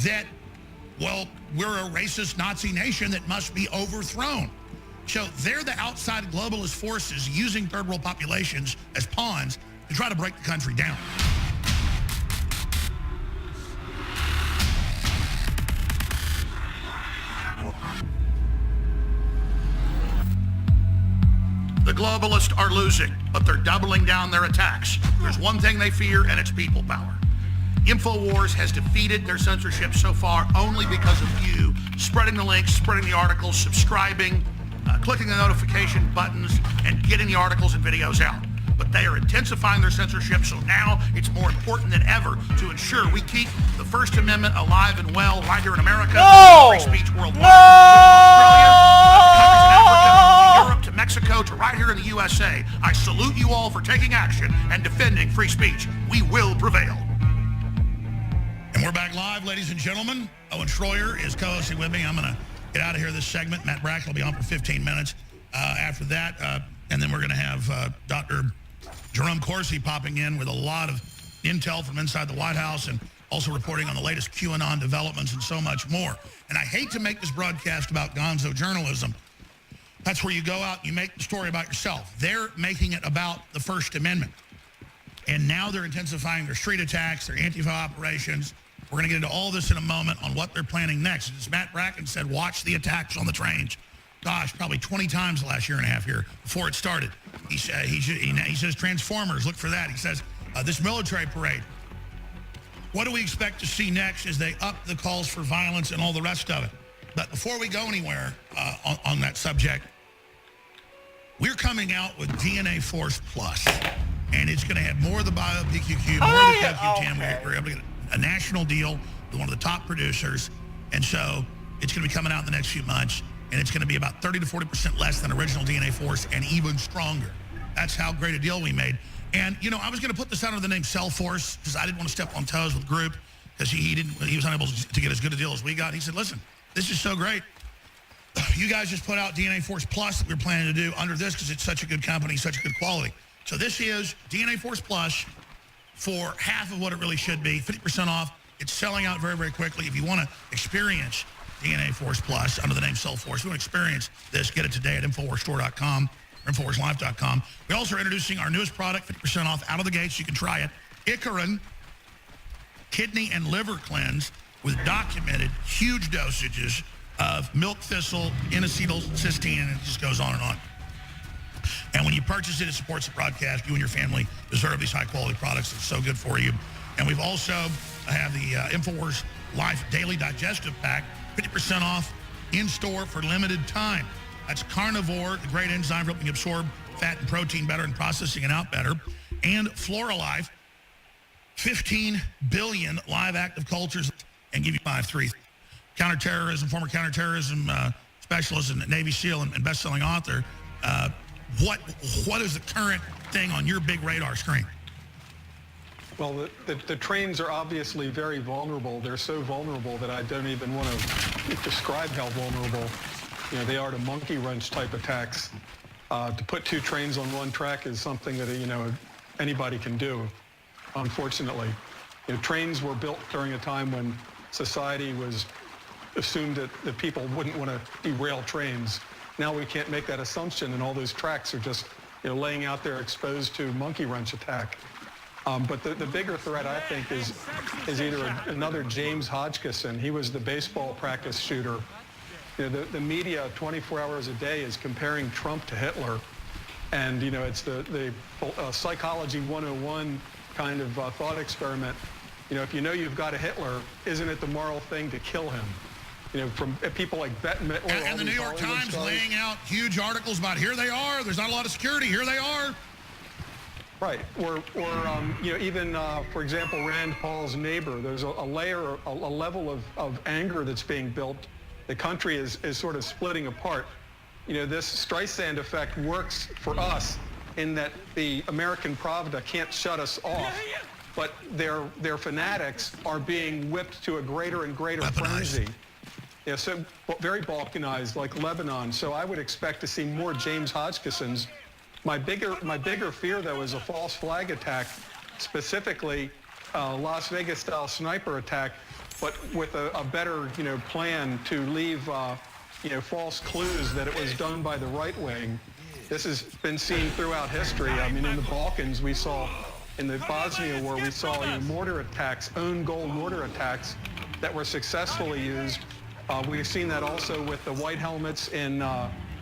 that, well, we're a racist Nazi nation that must be overthrown. So they're the outside globalist forces using third world populations as pawns to try to break the country down. The globalists are losing, but they're doubling down their attacks. There's one thing they fear, and it's people power. InfoWars has defeated their censorship so far only because of you spreading the links, spreading the articles, subscribing, clicking the notification buttons, and getting the articles and videos out. But they are intensifying their censorship, so now it's more important than ever to ensure we keep the First Amendment alive and well right here in America. No! Free speech worldwide. No! From Australia, to Europe, to Mexico, to right here in the USA. I salute you all for taking action and defending free speech. We will prevail. And we're back live, ladies and gentlemen. Owen Schroyer is co-hosting with me. I'm going to get out of here this segment. Matt Brack will be on for 15 minutes after that. And then we're going to have Dr. Jerome Corsi popping in with a lot of intel from inside the White House and also reporting on the latest QAnon developments and so much more. And I hate to make this broadcast about gonzo journalism. That's where you go out and you make the story about yourself. They're making it about the First Amendment. And now they're intensifying their street attacks, their Antifa operations. We're going to get into all this in a moment on what they're planning next. As Matt Bracken said, watch the attacks on the trains. Gosh, probably 20 times the last year and a half here before it started. He says Transformers, look for that. He says this military parade. What do we expect to see next as they up the calls for violence and all the rest of it? But before we go anywhere on that subject, We're coming out with DNA Force Plus, and it's going to have more of the bio-PQQ, more of the CoQ10. We're able to get a national deal with one of the top producers, and so it's going to be coming out in the next few months, and it's going to be about 30 to 40% less than original DNA Force and even stronger. That's how great a deal we made. And, you know, I was going to put this out under the name Cell Force because I didn't want to step on toes with the group because he was unable to get as good a deal as we got. He said, listen, this is so great. You guys just put out DNA Force Plus that we're planning to do under this because it's such a good company, such a good quality. So this is DNA Force Plus for half of what it really should be, 50% off. It's selling out very, very quickly. If you want to experience DNA Force Plus under the name Cell Force, if you want to experience this, get it today at InfoWarsStore.com or InfoWarsLife.com. We also are introducing our newest product, 50% off out of the gates. You can try it. Icarin Kidney and Liver Cleanse with documented huge dosages of milk thistle, N-acetylcysteine, and it just goes on and on. And when you purchase it, it supports the broadcast. You and your family deserve these high-quality products. It's so good for you. And we've also have the InfoWars Life Daily Digestive Pack, 50% off in store for limited time. That's carnivore, the great enzyme for helping you absorb fat and protein better and processing it out better. And FloraLife, 15 billion live active cultures, and give you 5-3. Counterterrorism, former counterterrorism specialist and Navy SEAL and best-selling author. What is the current thing on your big radar screen? Well, the trains are obviously very vulnerable. They're so vulnerable that I don't even want to describe how vulnerable, you know, they are to monkey wrench type attacks. To put two trains on one track is something that, you know, anybody can do, unfortunately. You know, trains were built during a time when society was assumed that people wouldn't want to derail trains. Now we can't make that assumption, and all those tracks are just, you know, laying out there exposed to monkey wrench attack. But the bigger threat, I think, is either another James Hodgkinson. He was the baseball practice shooter. You know, the media 24 hours a day is comparing Trump to Hitler. And, you know, it's the psychology 101 kind of thought experiment. You know, if you know you've got a Hitler, isn't it the moral thing to kill him? You know, from people like Bette Midler. And the New York Times laying out huge articles about here they are, there's not a lot of security, here they are. Right, or you know, even, for example, Rand Paul's neighbor, there's a level of anger that's being built. The country is sort of splitting apart. You know, this Streisand effect works for us in that the American Pravda can't shut us off, but their fanatics are being whipped to a greater and greater frenzy. Yeah, so very balkanized, like Lebanon. So I would expect to see more James Hodgkinsons. My bigger fear, though, is a false flag attack, specifically Las Vegas-style sniper attack, but with a better, you know, plan to leave, you know, false clues that it was done by the right wing. This has been seen throughout history. I mean, in the Balkans, we saw, in the Bosnia War, we saw, you know, mortar attacks, own goal mortar attacks that were successfully used. We've seen that also with the white helmets in,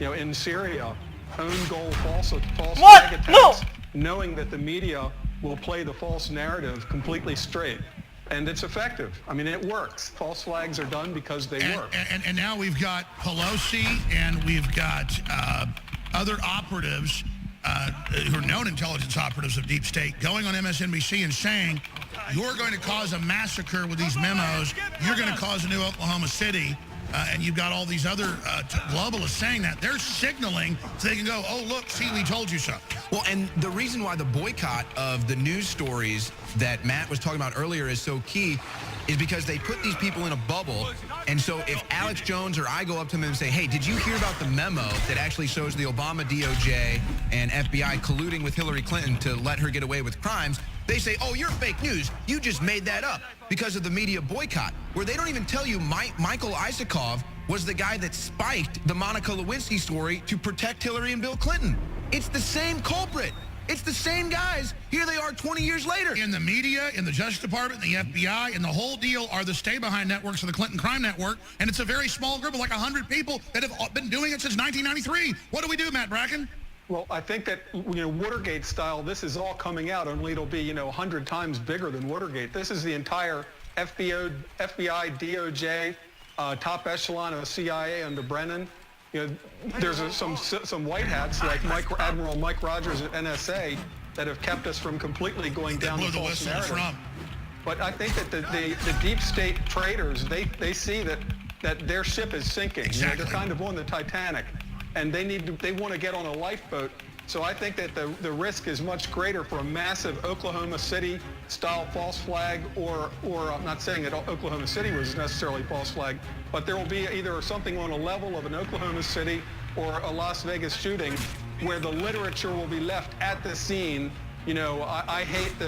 you know, in Syria. Own goal false flag attacks, knowing that the media will play the false narrative completely straight. And it's effective. I mean, it works. False flags are done because they work. And now we've got Pelosi and we've got other operatives who are known intelligence operatives of deep state going on MSNBC and saying, you're going to cause a massacre with these memos. You're going to cause a new Oklahoma City. And you've got all these other globalists saying that. They're signaling so they can go, oh, look, see, we told you so. Well, and the reason why the boycott of the news stories that Matt was talking about earlier is so key is because they put these people in a bubble. And so if Alex Jones or I go up to them and say, hey, did you hear about the memo that actually shows the Obama DOJ and FBI colluding with Hillary Clinton to let her get away with crimes? They say, oh, you're fake news. You just made that up because of the media boycott, where they don't even tell you Michael Isakov was the guy that spiked the Monica Lewinsky story to protect Hillary and Bill Clinton. It's the same culprit. It's the same guys. Here they are 20 years later. In the media, in the Justice Department, the FBI, and the whole deal are the stay-behind networks of the Clinton crime network, and it's a very small group of like 100 people that have been doing it since 1993. What do we do, Matt Bracken? Well, I think that, you know, Watergate style, this is all coming out, only it'll be, you know, 100 times bigger than Watergate. This is the entire FBI, DOJ, top echelon of CIA under Brennan. there's some white hats like Admiral Mike Rogers at NSA that have kept us from completely going down the false narrative. But I think that the deep state traders, they see that their ship is sinking. Exactly. They're kind of on the Titanic, and they want to get on a lifeboat. So I think that the risk is much greater for a massive Oklahoma City style false flag, or I'm not saying that Oklahoma City was necessarily false flag, but there will be either something on a level of an Oklahoma City or a Las Vegas shooting where the literature will be left at the scene. I hate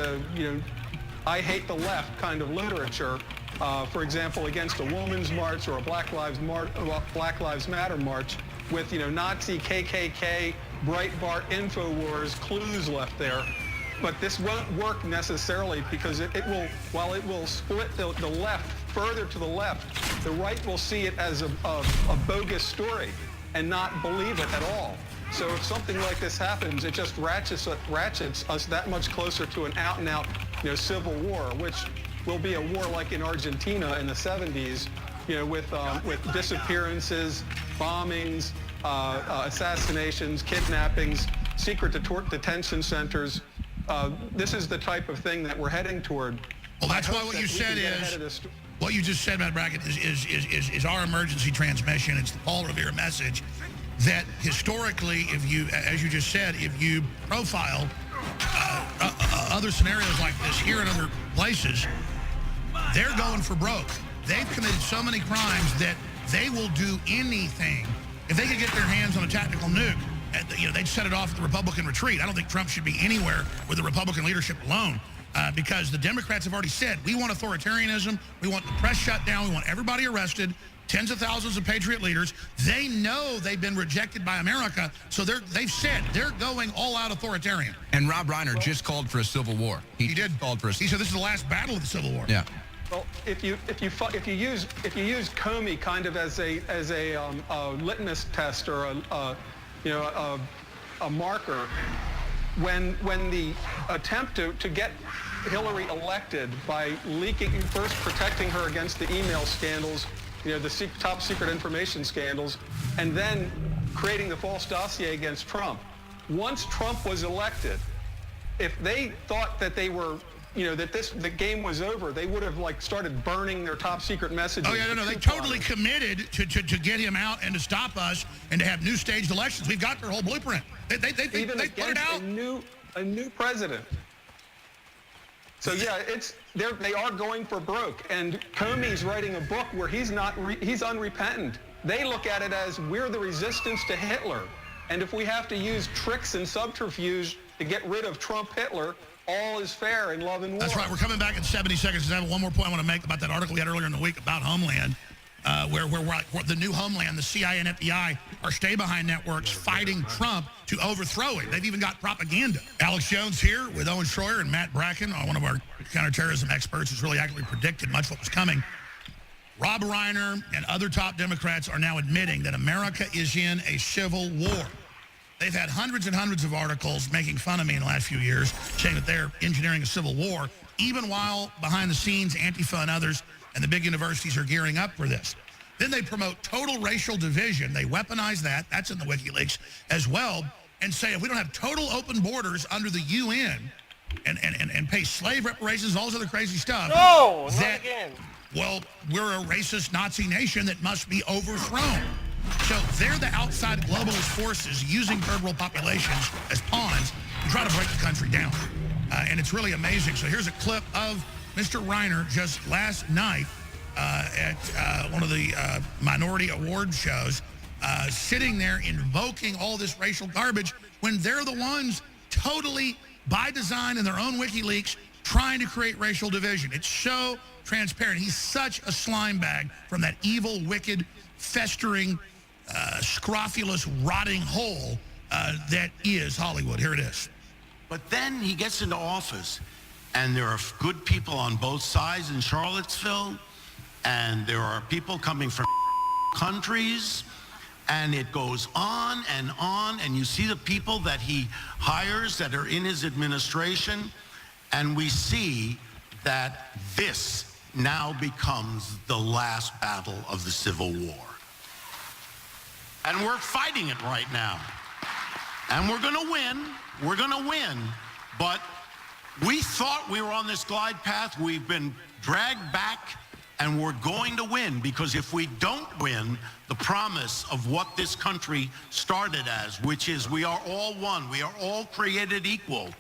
the left kind of literature. For example, against a women's march or a Black Lives Matter march with, Nazi, KKK, Breitbart, InfoWars, clues left there. But this won't work necessarily because while it will split the left further to the left, the right will see it as a bogus story and not believe it at all. So if something like this happens, it just ratchets us that much closer to an out-and-out, civil war, which will be a war like in Argentina in the 70s, with disappearances, bombings, assassinations, kidnappings, secret detention centers. This is the type of thing that we're heading toward. Well, that's why what you said is, what you just said, Matt Brackett, is our emergency transmission. It's the Paul Revere message that historically, if you, as you just said, if you profile other scenarios like this here and other places, they're going for broke. They've committed so many crimes that they will do anything. If they could get their hands on a tactical nuke, they'd set it off at the Republican retreat. I don't think Trump should be anywhere with the Republican leadership alone because the Democrats have already said, we want authoritarianism, we want the press shut down, we want everybody arrested, tens of thousands of patriot leaders. They know they've been rejected by America, so they've said they're going all-out authoritarian. And Rob Reiner just called for a civil war. He did called for a. He said this is the last battle of the Civil War. Yeah. Well, if you use Comey kind of as a litmus test or a marker, when the attempt to get Hillary elected by first protecting her against the email scandals, the top secret information scandals, and then creating the false dossier against Trump. Once Trump was elected, if they thought that they were that the game was over, they would have started burning their top secret messages. Oh yeah, no, they totally committed to get him out and to stop us and to have new staged elections. We've got their whole blueprint. They Even put it out. A new president. So yeah, they are going for broke, and Comey's writing a book where he's unrepentant. They look at it as we're the resistance to Hitler, and if we have to use tricks and subterfuge to get rid of Trump Hitler, all is fair in love and war. That's right. We're coming back in 70 seconds. I have one more point I want to make about that article we had earlier in the week about Homeland, where the new Homeland, the CIA and FBI, are stay-behind networks fighting Trump to overthrow him. They've even got propaganda. Alex Jones here with Owen Schroyer and Matt Bracken, one of our counterterrorism experts who's really accurately predicted much what was coming. Rob Reiner and other top Democrats are now admitting that America is in a civil war. They've had hundreds and hundreds of articles making fun of me in the last few years, saying that they're engineering a civil war, even while behind the scenes, Antifa and others and the big universities are gearing up for this. Then they promote total racial division. They weaponize that. That's in the WikiLeaks as well. And say if we don't have total open borders under the UN and pay slave reparations, all this other crazy stuff. No, not again. Well, we're a racist Nazi nation that must be overthrown. So they're the outside globalist forces using third world populations as pawns to try to break the country down. And it's really amazing. So here's a clip of Mr. Reiner just last night at one of the minority award shows, sitting there invoking all this racial garbage when they're the ones totally by design in their own WikiLeaks trying to create racial division. It's so transparent. He's such a slime bag from that evil, wicked, festering, scrofulous, rotting hole that is Hollywood. Here it is. But then he gets into office, and there are good people on both sides in Charlottesville, and there are people coming from countries, and it goes on, and you see the people that he hires that are in his administration, and we see that this now becomes the last battle of the Civil War. And we're fighting it right now. And we're going to win. We're going to win. But we thought we were on this glide path. We've been dragged back, and we're going to win. Because if we don't win, the promise of what this country started as, which is we are all one, we are all created equal,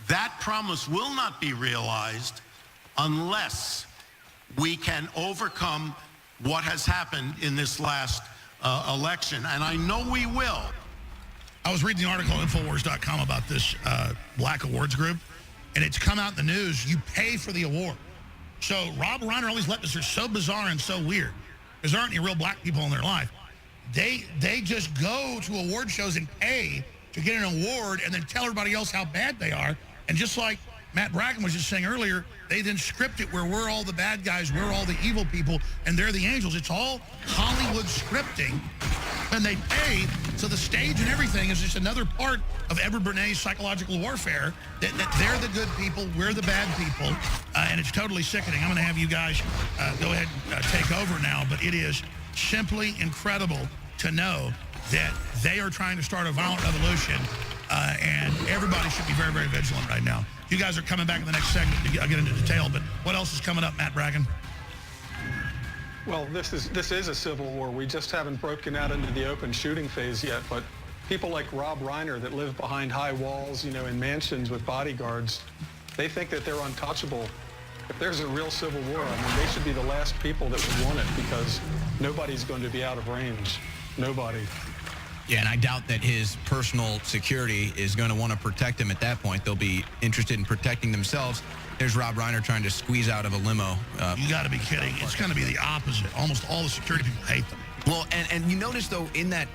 that promise will not be realized unless we can overcome what has happened in this last election. And I know we will. I was reading the article on Infowars.com about this black awards group, and it's come out in the news. You pay for the award. So Rob Reiner, all these leftists are so bizarre and so weird because there aren't any real black people in their life. They just go to award shows and pay to get an award and then tell everybody else how bad they are. And just like Matt Bracken was just saying earlier, they then script it where we're all the bad guys, we're all the evil people, and they're the angels. It's all Hollywood scripting, and they pay. So the stage and everything is just another part of Edward Bernays' psychological warfare, that they're the good people, we're the bad people, and it's totally sickening. I'm going to have you guys go ahead and take over now, but it is simply incredible to know that they are trying to start a violent revolution, and everybody should be very, very vigilant right now. You guys are coming back in the next segment to get into detail, but what else is coming up, Matt Bracken? Well, this is a civil war. We just haven't broken out into the open shooting phase yet, but people like Rob Reiner that live behind high walls, you know, in mansions with bodyguards, they think that they're untouchable. If there's a real civil war, I mean, they should be the last people that would want it because nobody's going to be out of range. Nobody. Yeah, and I doubt that his personal security is going to want to protect him at that point. They'll be interested in protecting themselves. There's Rob Reiner trying to squeeze out of a limo. You got to be kidding. It's going to be the opposite. Almost all the security people hate them. Well, and you notice, though, in that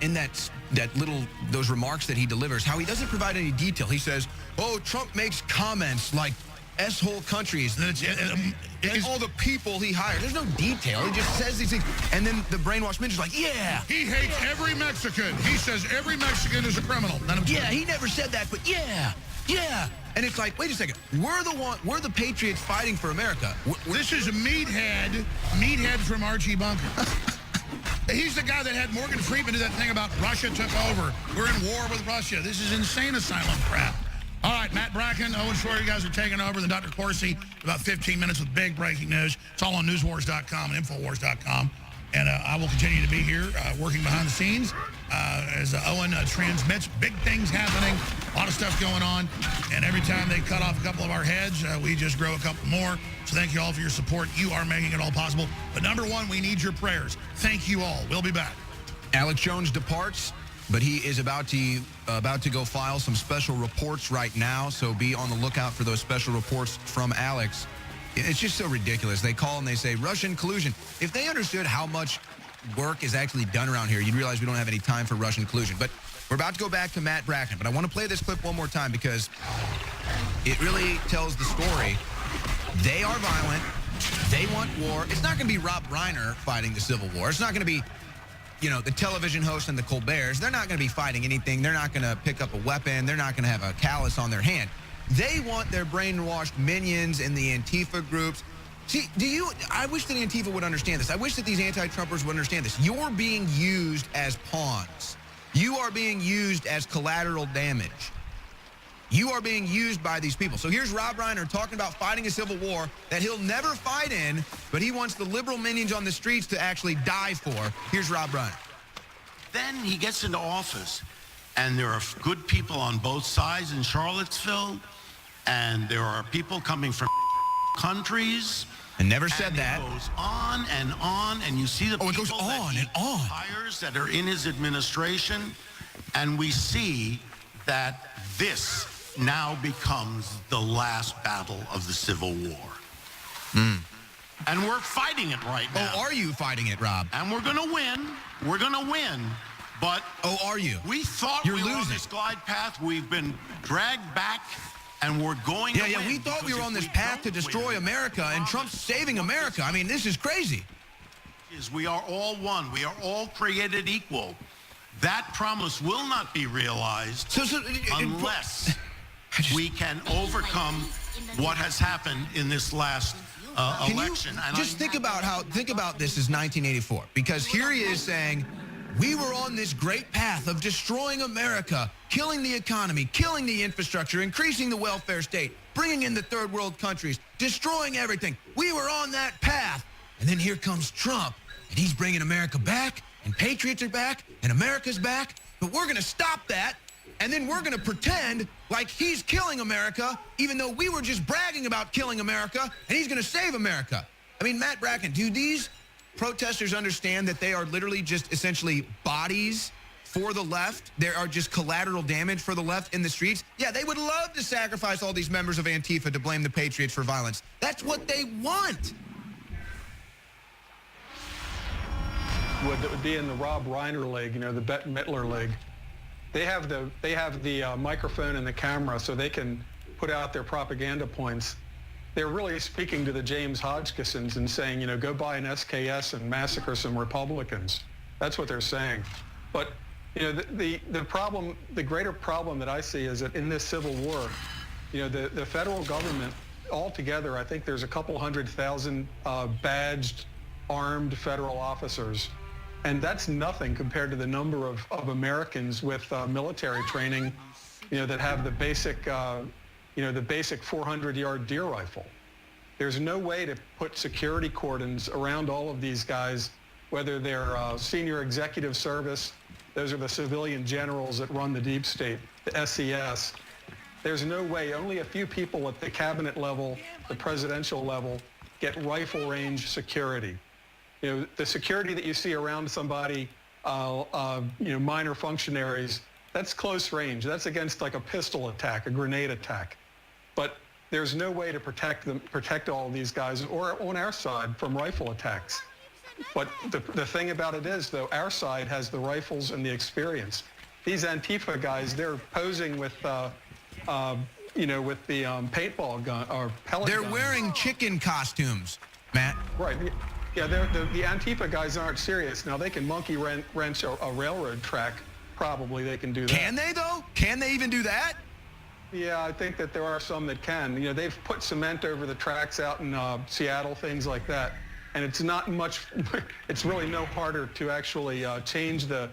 those remarks that he delivers, how he doesn't provide any detail. He says, oh, Trump makes comments like S-hole countries, and all the people he hired. There's no detail. He just says these things. And then the brainwashed minister's like, yeah. He hates every Mexican. He says every Mexican is a criminal. Yeah, he never said that, but yeah. And it's like, wait a second. We're the patriots fighting for America. This is a meathead from Archie Bunker. He's the guy that had Morgan Freeman do that thing about Russia took over. We're in war with Russia. This is insane asylum crap. All right, Matt Bracken, Owen Schroyer, you guys are taking over. Then Dr. Corsi, about 15 minutes with big breaking news. It's all on newswars.com and infowars.com. And I will continue to be here working behind the scenes as Owen transmits. Big things happening, a lot of stuff going on. And every time they cut off a couple of our heads, we just grow a couple more. So thank you all for your support. You are making it all possible. But number one, we need your prayers. Thank you all. We'll be back. Alex Jones departs, but he is about to go file some special reports right now. So be on the lookout for those special reports from Alex. It's just so ridiculous. They call and they say Russian collusion. If they understood how much work is actually done around here, you'd realize we don't have any time for Russian collusion. But we're about to go back to Matt Bracken. But I want to play this clip one more time because it really tells the story. They are violent. They want war. It's not going to be Rob Reiner fighting the Civil War. It's not going to be, you know, the television host and the Colberts. They're not going to be fighting anything. They're not going to pick up a weapon. They're not going to have a callus on their hand. They want their brainwashed minions and the Antifa groups. See, I wish that Antifa would understand this. I wish that these anti-Trumpers would understand this. You're being used as pawns. You are being used as collateral damage. You are being used by these people. So here's Rob Reiner talking about fighting a civil war that he'll never fight in, but he wants the liberal minions on the streets to actually die for. Here's Rob Reiner. Then he gets into office, and there are good people on both sides in Charlottesville, and there are people coming from countries. I never said that. It goes on, and you see the people it goes on and on. Hires that are in his administration, and we see that this now becomes the last battle of the Civil War. And we're fighting it right now. Oh, are you fighting it, Rob? And we're going to win. We're going to win. But oh, are you? We thought we were on this glide path. We've been dragged back, and we're going to win. We thought we were on this path to destroy America, and Trump's saving America. I mean, this is crazy. We are all one. We are all created equal. That promise will not be realized unless we can overcome what has happened in this last election. Think about this as 1984, because here he is saying, We were on this great path of destroying America, killing the economy, killing the infrastructure, increasing the welfare state, bringing in the third world countries, destroying everything. We were on that path. And then here comes Trump, and he's bringing America back, and patriots are back, and America's back. But we're going to stop that, and then we're going to pretend like he's killing America, even though we were just bragging about killing America, and he's going to save America. I mean, Matt Bracken, do these protesters understand that they are literally just essentially bodies for the left? They are just collateral damage for the left in the streets? Yeah, they would love to sacrifice all these members of Antifa to blame the patriots for violence. That's what they want. Would be in the Rob Reiner League, the Bette Midler League. They have the microphone and the camera, so they can put out their propaganda points. They're really speaking to the James Hodgkinsons and saying, go buy an SKS and massacre some Republicans. That's what they're saying. But the problem, the greater problem that I see is that in this civil war, the federal government altogether, I think there's a couple 100,000 badged, armed federal officers. And that's nothing compared to the number of Americans with military training, that have the basic 400-yard deer rifle. There's no way to put security cordons around all of these guys, whether they're senior executive service, those are the civilian generals that run the deep state, the SES. There's no way, only a few people at the cabinet level, the presidential level, get rifle range security. The security that you see around somebody, minor functionaries, that's close range. That's against like a pistol attack, a grenade attack. But there's no way to protect all of these guys, or on our side, from rifle attacks. But the thing about it is, though, our side has the rifles and the experience. These Antifa guys, they're posing with, with the paintball gun or pellet guns. They're wearing chicken costumes, Matt. Right. Yeah, the Antifa guys aren't serious. Now, they can monkey wrench a railroad track. Probably they can do that. Can they, though? Can they even do that? Yeah, I think that there are some that can. They've put cement over the tracks out in Seattle, things like that. And it's not much, it's really no harder to actually change the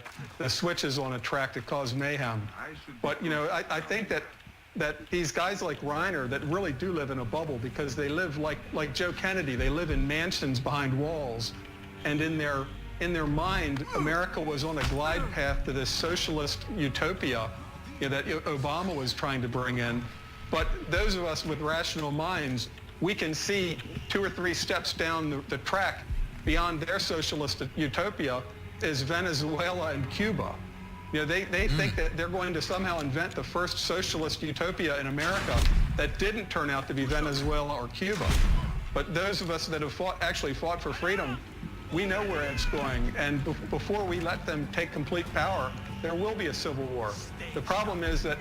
switches on a track to cause mayhem. But, I think that these guys like Reiner that really do live in a bubble, because they live like Joe Kennedy. They live in mansions behind walls, and in their mind, America was on a glide path to this socialist utopia that Obama was trying to bring in. But those of us with rational minds, we can see 2 or 3 steps down the track beyond their socialist utopia is Venezuela and Cuba. They think that they're going to somehow invent the first socialist utopia in America that didn't turn out to be Venezuela or Cuba. But those of us that have actually fought for freedom, we know where it's going. And before we let them take complete power, there will be a civil war. The problem is that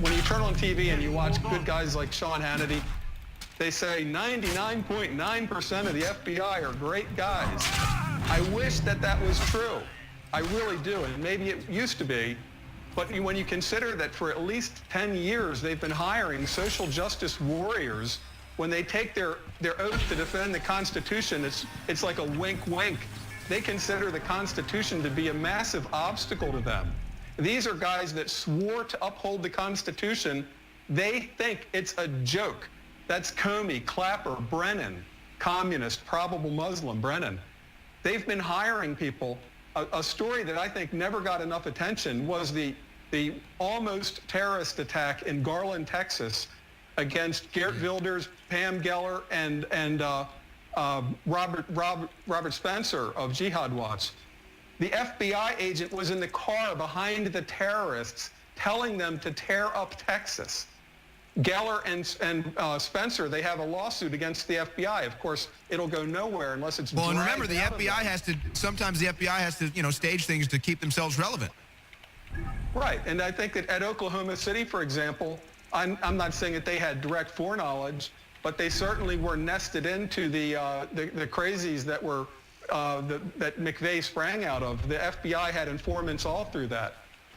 when you turn on TV and you watch good guys like Sean Hannity, they say 99.9% of the FBI are great guys. I wish that was true. I really do, and maybe it used to be. But when you consider that for at least 10 years they've been hiring social justice warriors, when they take their oath to defend the Constitution, it's like a wink-wink. They consider the Constitution to be a massive obstacle to them. These are guys that swore to uphold the Constitution. They think it's a joke. That's Comey, Clapper, Brennan, communist, probable Muslim, Brennan. They've been hiring people. A story that I think never got enough attention was the almost terrorist attack in Garland, Texas, against Geert Wilders, Pam Geller, and Robert Spencer of Jihad Watch. The FBI agent was in the car behind the terrorists, telling them to tear up Texas. Geller and Spencer, they have a lawsuit against the FBI. Of course, it'll go nowhere unless it's well, and remember, the FBI has to, sometimes the FBI has to, stage things to keep themselves relevant. Right, and I think that at Oklahoma City, for example, I'm not saying that they had direct foreknowledge, but they certainly were nested into the crazies that were that McVeigh sprang out of. The FBI had informants all through that,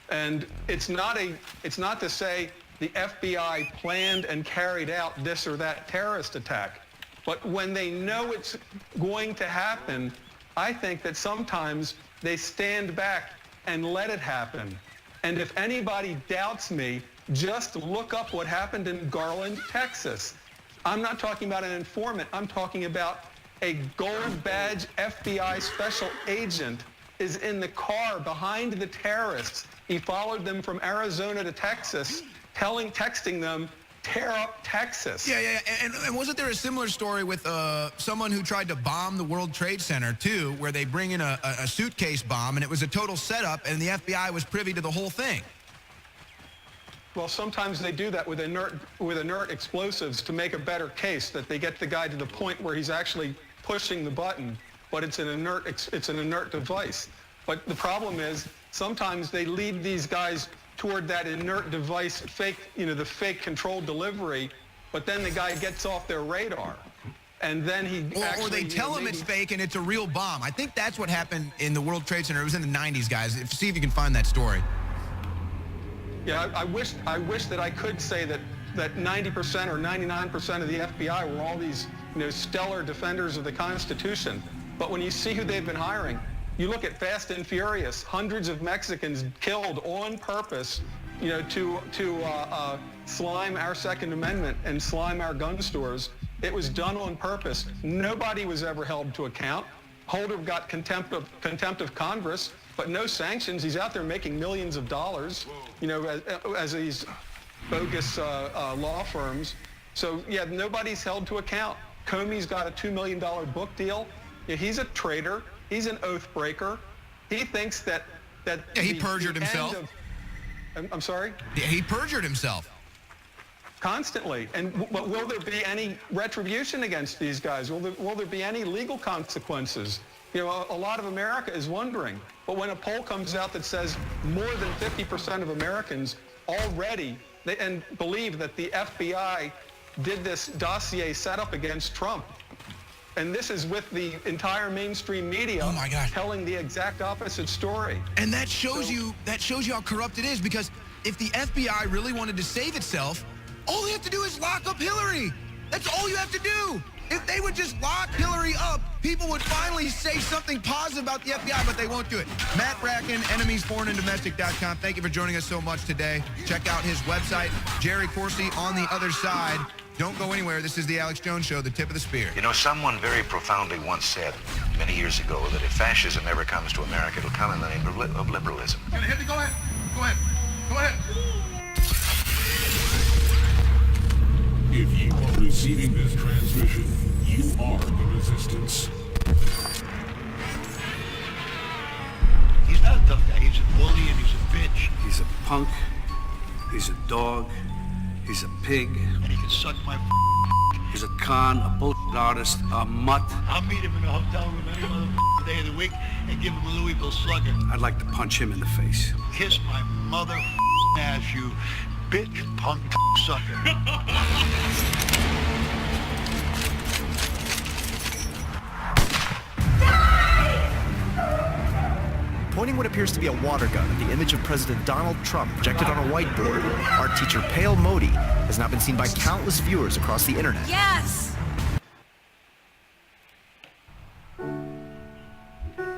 and it's not to say the FBI planned and carried out this or that terrorist attack, but when they know it's going to happen, I think that sometimes They stand back and let it happen. And if anybody doubts me, just look up what happened in Garland, Texas. I'm not talking about an informant. I'm talking about a gold badge FBI special agent is in the car behind the terrorists. He followed them from Arizona to Texas, texting them, tear up Texas. Yeah. And wasn't there a similar story with someone who tried to bomb the World Trade Center, too, where they bring in a suitcase bomb, and it was a total setup, and the FBI was privy to the whole thing? Well, sometimes they do that with inert explosives to make a better case, that they get the guy to the point where he's actually pushing the button, but it's an inert device. But the problem is sometimes they lead these guys toward that inert device, the fake controlled delivery, but then the guy gets off their radar. And then he or they tell him it's fake and it's a real bomb. I think that's what happened in the World Trade Center. It was in the 90s, guys. See if you can find that story. Yeah, I wish that I could say that 90% or 99% of the FBI were all these stellar defenders of the Constitution. But when you see who they've been hiring, you look at Fast and Furious, hundreds of Mexicans killed on purpose, to slime our Second Amendment and slime our gun stores. It was done on purpose. Nobody was ever held to account. Holder got contempt of Congress, but no sanctions. He's out there making millions of dollars, as these bogus law firms. So yeah, nobody's held to account. Comey's got a $2 million book deal. He's a traitor. He's an oath breaker. He thinks that he perjured himself. I'm sorry? Yeah, he perjured himself. Constantly. But will there be any retribution against these guys? Will there be any legal consequences? A lot of America is wondering. But when a poll comes out that says more than 50% of Americans already believe that the FBI did this dossier set up against Trump, and this is with the entire mainstream media telling the exact opposite story. And that shows you how corrupt it is, because if the FBI really wanted to save itself, all they have to do is lock up Hillary. That's all you have to do. If they would just lock Hillary up, people would finally say something positive about the FBI, but they won't do it. Matt Bracken, enemiesforeignanddomestic.com. Thank you for joining us so much today. Check out his website. Jerry Corsi on the other side. Don't go anywhere. This is the Alex Jones Show, the tip of the spear. Someone very profoundly once said many years ago that if fascism ever comes to America, it'll come in the name of liberalism. Go ahead. If you are receiving this transmission, you are the resistance. He's not a tough guy. He's a bully and he's a bitch. He's a punk. He's a dog. He's a pig. And he can suck my He's a con, a bullshit artist, a mutt. I'll meet him in a hotel room any day of the week and give him a Louisville Slugger. I'd like to punch him in the face. Kiss my mother ass, you bitch punk sucker. Pointing what appears to be a water gun at the image of President Donald Trump projected on a whiteboard, art teacher Pale Modi has now been seen by countless viewers across the internet. Yes!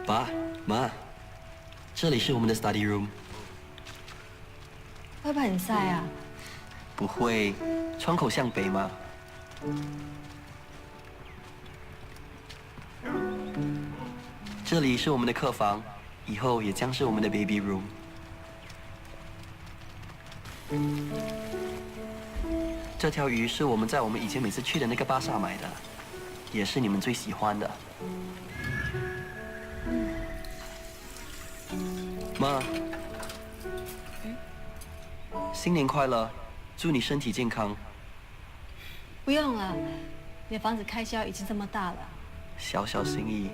爸妈，这里是我们的 study room。会不会很晒啊？不会，窗口向北吗？这里是我们的客房，以后也将是我们的 baby room。这条鱼是我们在我们以前每次去的那个巴萨买的，也是你们最喜欢的。妈，新年快乐，祝你身体健康。不用了，你的房子开销已经这么大了。小小心意。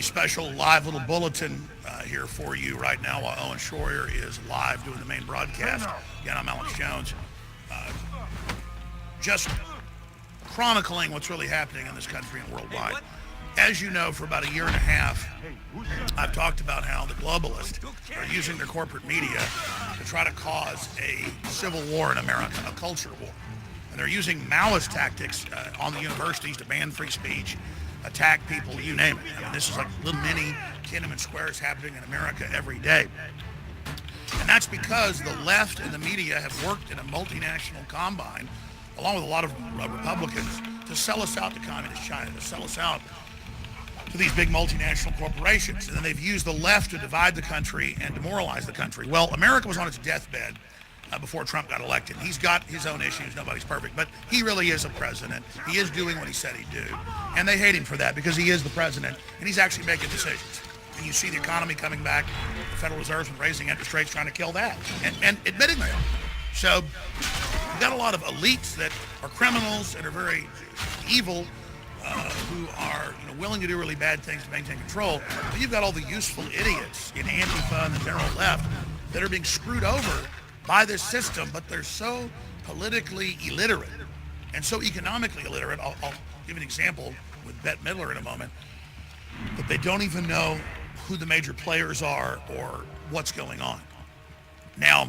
a special live little bulletin here for you right now while Owen Schroyer is live doing the main broadcast. Again, I'm Alex Jones. Just chronicling what's really happening in this country and worldwide. As you know, for about a year and a half, I've talked about how the globalists are using their corporate media to try to cause a civil war in America, a culture war. And they're using Maoist tactics on the universities to ban free speech, attack people, you name it. I mean, this is like little mini Tiananmen Squares happening in America every day. And that's because the left and the media have worked in a multinational combine, along with a lot of Republicans, to sell us out to communist China, to sell us out to these big multinational corporations. And then they've used the left to divide the country and demoralize the country. Well, America was on its deathbed before Trump got elected. He's got his own issues. Nobody's perfect. But he really is a president. He is doing what he said he'd do. And they hate him for that because he is the president and he's actually making decisions. And you see the economy coming back. The Federal Reserve's been raising interest rates, trying to kill that. And admitting they are. So you've got a lot of elites that are criminals and are very evil, who are willing to do really bad things to maintain control. But you've got all the useful idiots in Antifa and the general left that are being screwed over by this system, but they're so politically illiterate and so economically illiterate. I'll give an example with Bette Midler in a moment, that they don't even know who the major players are or what's going on. Now,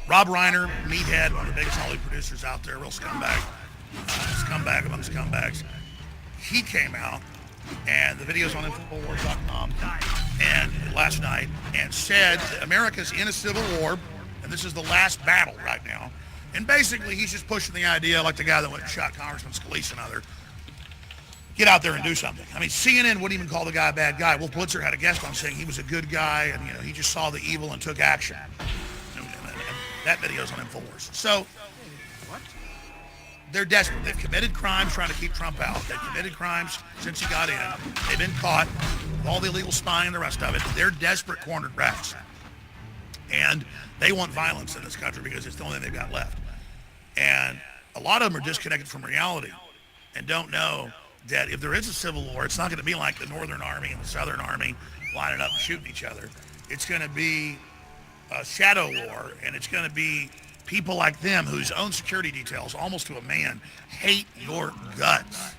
Rob Reiner, meathead, one of the biggest Hollywood producers out there, real scumbag, scumbag among scumbags, he came out, and the video's on Infowars.com, and last night, and said that America's in a civil war, and this is the last battle right now. And basically, he's just pushing the idea, like the guy that went and shot Congressman Scalise and other, get out there and do something. I mean, CNN wouldn't even call the guy a bad guy. Will Pulitzer had a guest on saying he was a good guy, and he just saw the evil and took action. And that video's on Infowars. So, they're desperate. They've committed crimes trying to keep Trump out. They've committed crimes since he got in. They've been caught with all the illegal spying and the rest of it. They're desperate cornered rats. And they want violence in this country because it's the only thing they've got left. And a lot of them are disconnected from reality and don't know that if there is a civil war, it's not going to be like the Northern Army and the Southern Army lining up and shooting each other. It's going to be a shadow war, and it's going to be people like them whose own security details, almost to a man, hate your guts.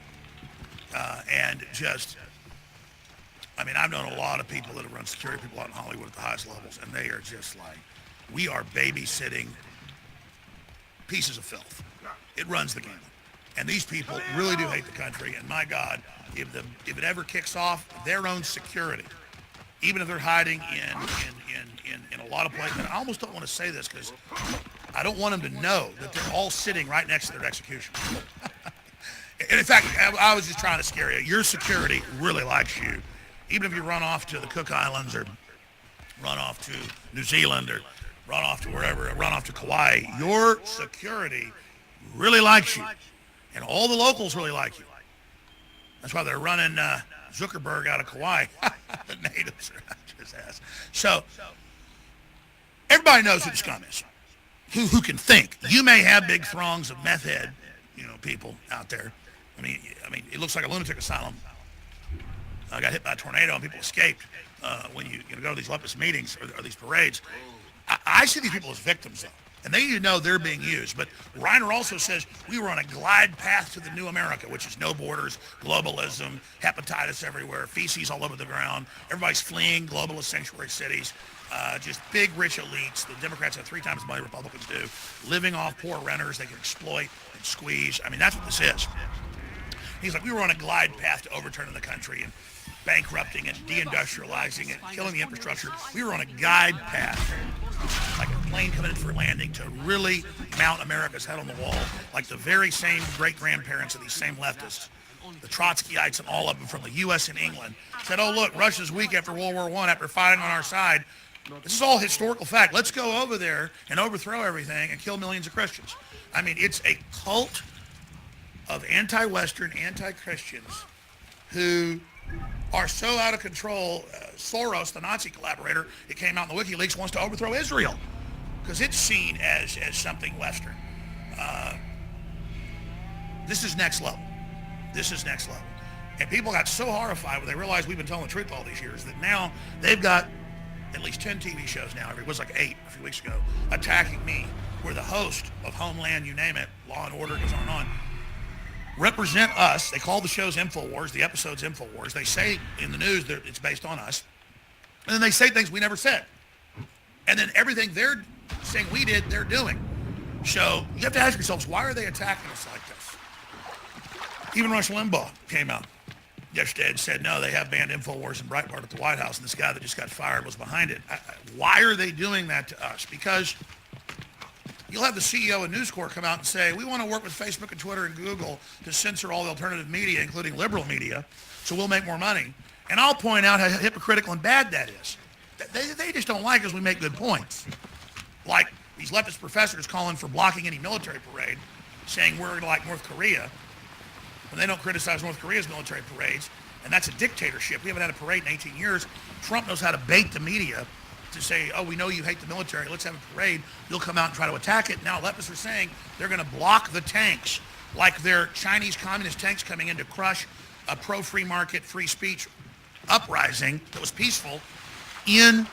And just, I mean, I've known a lot of people that have run security people out in Hollywood at the highest levels, and they are just like, we are babysitting pieces of filth. It runs the gamut. And these people really do hate the country, and my God, if it ever kicks off, their own security, even if they're hiding in a lot of places, and I almost don't want to say this because I don't want them to know that they're all sitting right next to their execution. And in fact, I was just trying to scare you. Your security really likes you. Even if you run off to the Cook Islands or run off to New Zealand or run off to wherever, run off to Kauai, your security really likes you. And all the locals really like you. That's why they're running Zuckerberg out of Kauai. The natives are after his ass. So, everybody knows who the scum is. Who can think. You may have big throngs of meth head, people out there. I mean, it looks like a lunatic asylum. I got hit by a tornado and people escaped when you go to these leftist meetings or these parades. I see these people as victims, though. And they need to know they're being used. But Reiner also says we were on a glide path to the new America, which is no borders, globalism, hepatitis everywhere, feces all over the ground. Everybody's fleeing globalist sanctuary cities. Just big, rich elites. The Democrats have 3 times the money Republicans do. Living off poor renters they can exploit and squeeze. I mean, that's what this is. He's like, we were on a glide path to overturning the country and bankrupting it, deindustrializing it, killing the infrastructure. We were on a guide path, like a plane coming in for landing, to really mount America's head on the wall, like the very same great-grandparents of these same leftists, the Trotskyites and all of them from the U.S. and England, said, oh, look, Russia's weak after World War I, after fighting on our side. This is all historical fact. Let's go over there and overthrow everything and kill millions of Christians. I mean, it's a cult of anti-Western, anti-Christians who are so out of control. Soros, the Nazi collaborator, it came out in the WikiLeaks, wants to overthrow Israel because it's seen as something Western. This is next level. This is next level. And people got so horrified when they realized we've been telling the truth all these years that now they've got at least 10 TV shows now, it was like 8 a few weeks ago, attacking me, where the host of Homeland, you name it, Law and Order goes on and on, represent us. They call the shows InfoWars, the episode's InfoWars. They say in the news that it's based on us. And then they say things we never said. And then everything they're saying we did, they're doing. So you have to ask yourselves, why are they attacking us like this? Even Rush Limbaugh came out yesterday and said, no, they have banned InfoWars and Breitbart at the White House, and this guy that just got fired was behind it. Why are they doing that to us? Because you'll have the CEO of News Corp come out and say, we want to work with Facebook and Twitter and Google to censor all the alternative media, including liberal media, so we'll make more money. And I'll point out how hypocritical and bad that is. They just don't like us. We make good points. Like these leftist professors calling for blocking any military parade, saying we're like North Korea, when they don't criticize North Korea's military parades, and that's a dictatorship. We haven't had a parade in 18 years. Trump knows how to bait the media to say, oh, we know you hate the military, let's have a parade. You'll come out and try to attack it. Now leftists are saying they're going to block the tanks, like they're Chinese communist tanks coming in to crush a pro-free market, free speech uprising that was peaceful in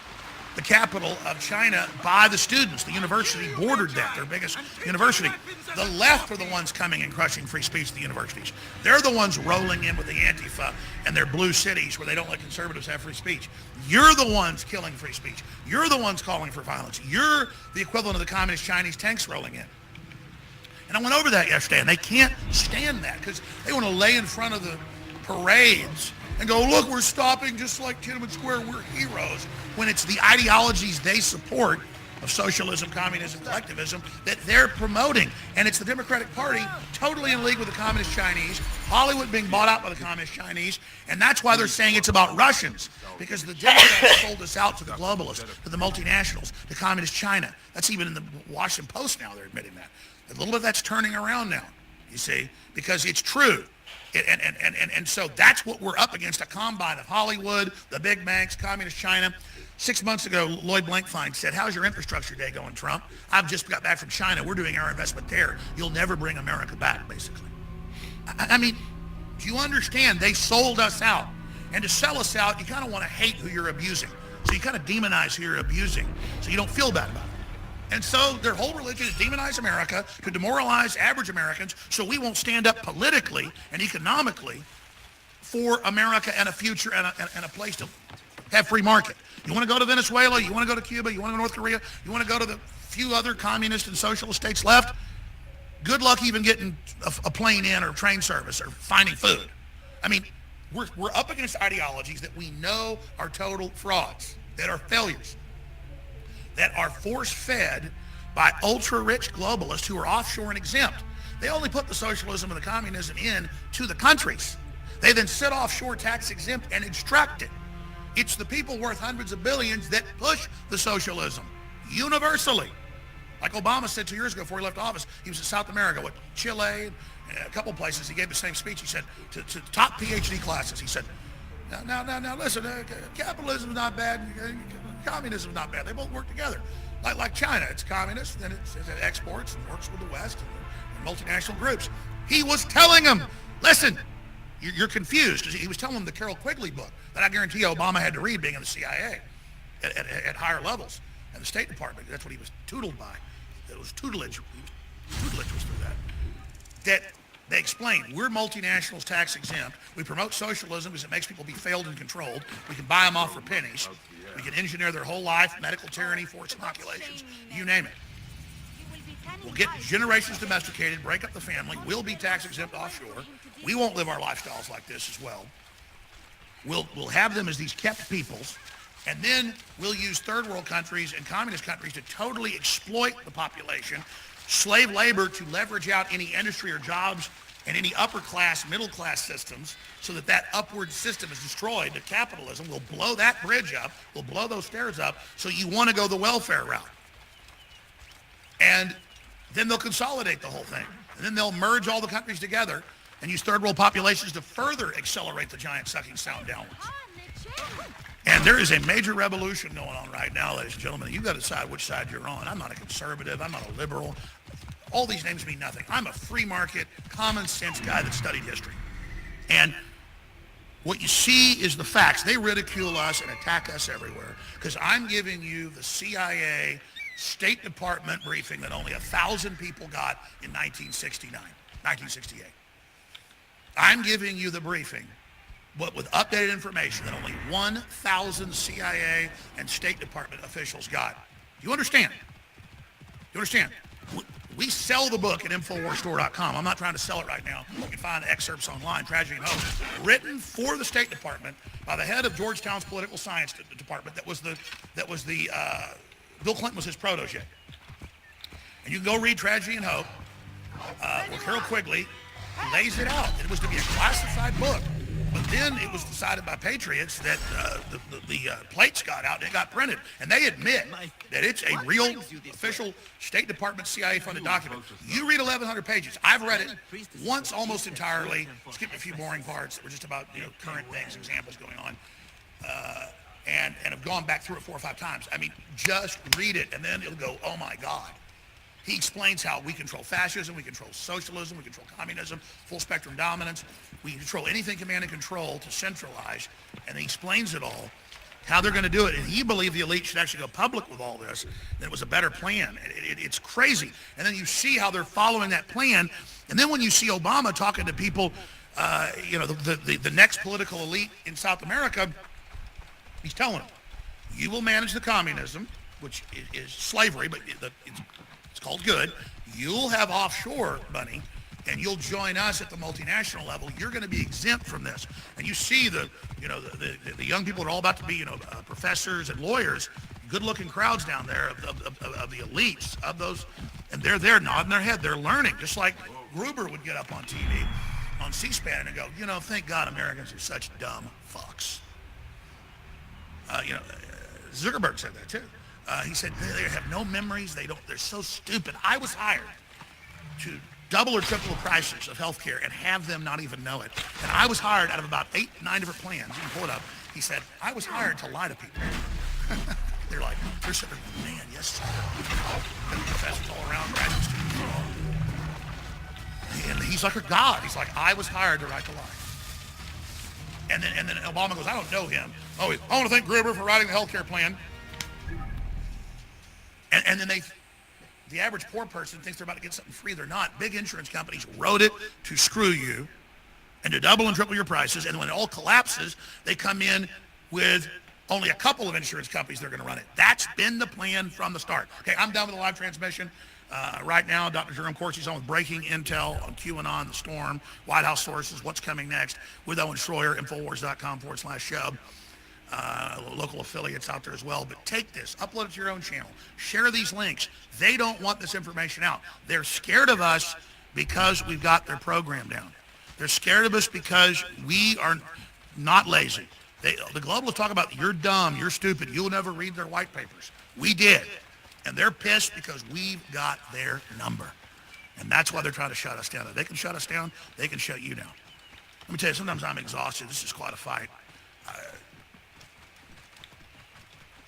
the capital of China by the students. The university bordered that, their biggest university. The left are the ones coming and crushing free speech at the universities. They're the ones rolling in with the Antifa and their blue cities where they don't let conservatives have free speech. You're the ones killing free speech. You're the ones calling for violence. You're the equivalent of the communist Chinese tanks rolling in. And I went over that yesterday, and they can't stand that because they want to lay in front of the parades and go, look, we're stopping just like Tiananmen Square, we're heroes, when it's the ideologies they support of socialism, communism, collectivism that they're promoting. And it's the Democratic Party totally in league with the Communist Chinese, Hollywood being bought out by the Communist Chinese, and that's why they're saying it's about Russians, because the Democrats sold us out to the globalists, to the multinationals, to Communist China. That's even in the Washington Post now, they're admitting that. A little bit of that's turning around now, you see, because it's true. And so that's what we're up against, a combine of Hollywood, the big banks, Communist China. 6 months ago, Lloyd Blankfein said, how's your infrastructure day going, Trump? I've just got back from China. We're doing our investment there. You'll never bring America back, basically. I mean, do you understand? They sold us out. And to sell us out, you kind of want to hate who you're abusing. So you kind of demonize who you're abusing so you don't feel bad about it. And so their whole religion is demonize America, to demoralize average Americans so we won't stand up politically and economically for America and a future and a place to have free market. You want to go to Venezuela, you want to go to Cuba, you want to go to North Korea, you want to go to the few other communist and socialist states left, good luck even getting a plane in or train service or finding food. I mean, we're up against ideologies that we know are total frauds, that are failures, that are force-fed by ultra-rich globalists who are offshore and exempt. They only put the socialism and the communism in to the countries. They then sit offshore tax-exempt and extract it. It's the people worth hundreds of billions that push the socialism universally. Like Obama said 2 years ago before he left office, he was in South America, with Chile, and a couple places. He gave the same speech. He said to top PhD classes, he said, now listen, capitalism is not bad. Communism is not bad. They both work together. Like China, it's communist, then it exports and works with the West and multinational groups. He was telling them, listen, you're confused. He was telling them the Carol Quigley book that I guarantee Obama had to read being in the CIA at higher levels, and the State Department. That's what he was tuteled by. It was tutelage. Tutelage was through that. That they explain, we're multinationals, tax exempt. We promote socialism because it makes people be failed and controlled. We can buy them off for pennies. We can engineer their whole life, medical tyranny, forced inoculations, you name it. We'll get generations domesticated, break up the family. We'll be tax exempt offshore. We won't live our lifestyles like this as well. We'll have them as these kept peoples, and then we'll use third world countries and communist countries to totally exploit the population, slave labor to leverage out any industry or jobs and any upper class, middle class systems, so that upward system is destroyed. The capitalism will blow that bridge up, will blow those stairs up, so you want to go the welfare route. And then they'll consolidate the whole thing. And then they'll merge all the countries together and use third world populations to further accelerate the giant sucking sound downwards. And there is a major revolution going on right now, ladies and gentlemen. You've got to decide which side you're on. I'm not a conservative. I'm not a liberal. All these names mean nothing. I'm a free market, common sense guy that studied history. And What you see is the facts. They ridicule us and attack us everywhere because I'm giving you the CIA State Department briefing that only 1,000 people got in 1968. I'm giving you the briefing, but with updated information that only 1,000 CIA and State Department officials got. You understand? You understand? We sell the book at InfoWarsStore.com. I'm not trying to sell it right now. You can find excerpts online, Tragedy and Hope, written for the State Department by the head of Georgetown's political science department. That was the Bill Clinton was his protege. And you can go read Tragedy and Hope, where Carol Quigley lays it out. It was to be a classified book. But then it was decided by patriots that the plates got out and it got printed. And they admit that it's a real official State Department CIA-funded document. You read 1,100 pages. I've read it once almost entirely. Skipped a few boring parts that were just about current things, examples going on. And have gone back through it 4 or 5 times. I mean, just read it and then it'll go, oh my God. He explains how we control fascism, we control socialism, we control communism, full spectrum dominance. We control anything command and control to centralize. And he explains it all, how they're going to do it. And he believed the elite should actually go public with all this. That it was a better plan. It's crazy. And then you see how they're following that plan. And then when you see Obama talking to people, the next political elite in South America, he's telling them, you will manage the communism, which is slavery, but it's called good. You'll have offshore money, and you'll join us at the multinational level. You're going to be exempt from this. And you see the young people are all about to be, professors and lawyers, good-looking crowds down there of the elites of those, and they're there nodding their head. They're learning, just like Gruber would get up on TV, on C-SPAN, and go, thank God Americans are such dumb fucks. Zuckerberg said that too. He said they have no memories. They're so stupid. I was hired to double or triple the prices of healthcare and have them not even know it. And I was hired out of about 8, 9 different plans. You can pull it up. He said, I was hired to lie to people. they're sitting there, man, yes, sir. And professors all around, graduate students all. And he's like a god. He's like, I was hired to write the lie. And then Obama goes, I don't know him. I want to thank Gruber for writing the healthcare plan. And then the average poor person thinks they're about to get something free. They're not. Big insurance companies wrote it to screw you and to double and triple your prices. And when it all collapses, they come in with only a couple of insurance companies that are going to run it. That's been the plan from the start. Okay, I'm done with the live transmission. Right now, Dr. Jerome Corsi's on with breaking intel on QAnon, the storm, White House sources, what's coming next with Owen Schroyer, Infowars.com/show. Local affiliates out there as well. But take this, upload it to your own channel. Share these links. They don't want this information out. They're scared of us because we've got their program down. They're scared of us because we are not lazy. The globalists talk about, you're dumb, you're stupid, you'll never read their white papers. We did. And they're pissed because we've got their number. And that's why they're trying to shut us down. If they can shut us down, they can shut you down. Let me tell you, sometimes I'm exhausted. This is quite a fight.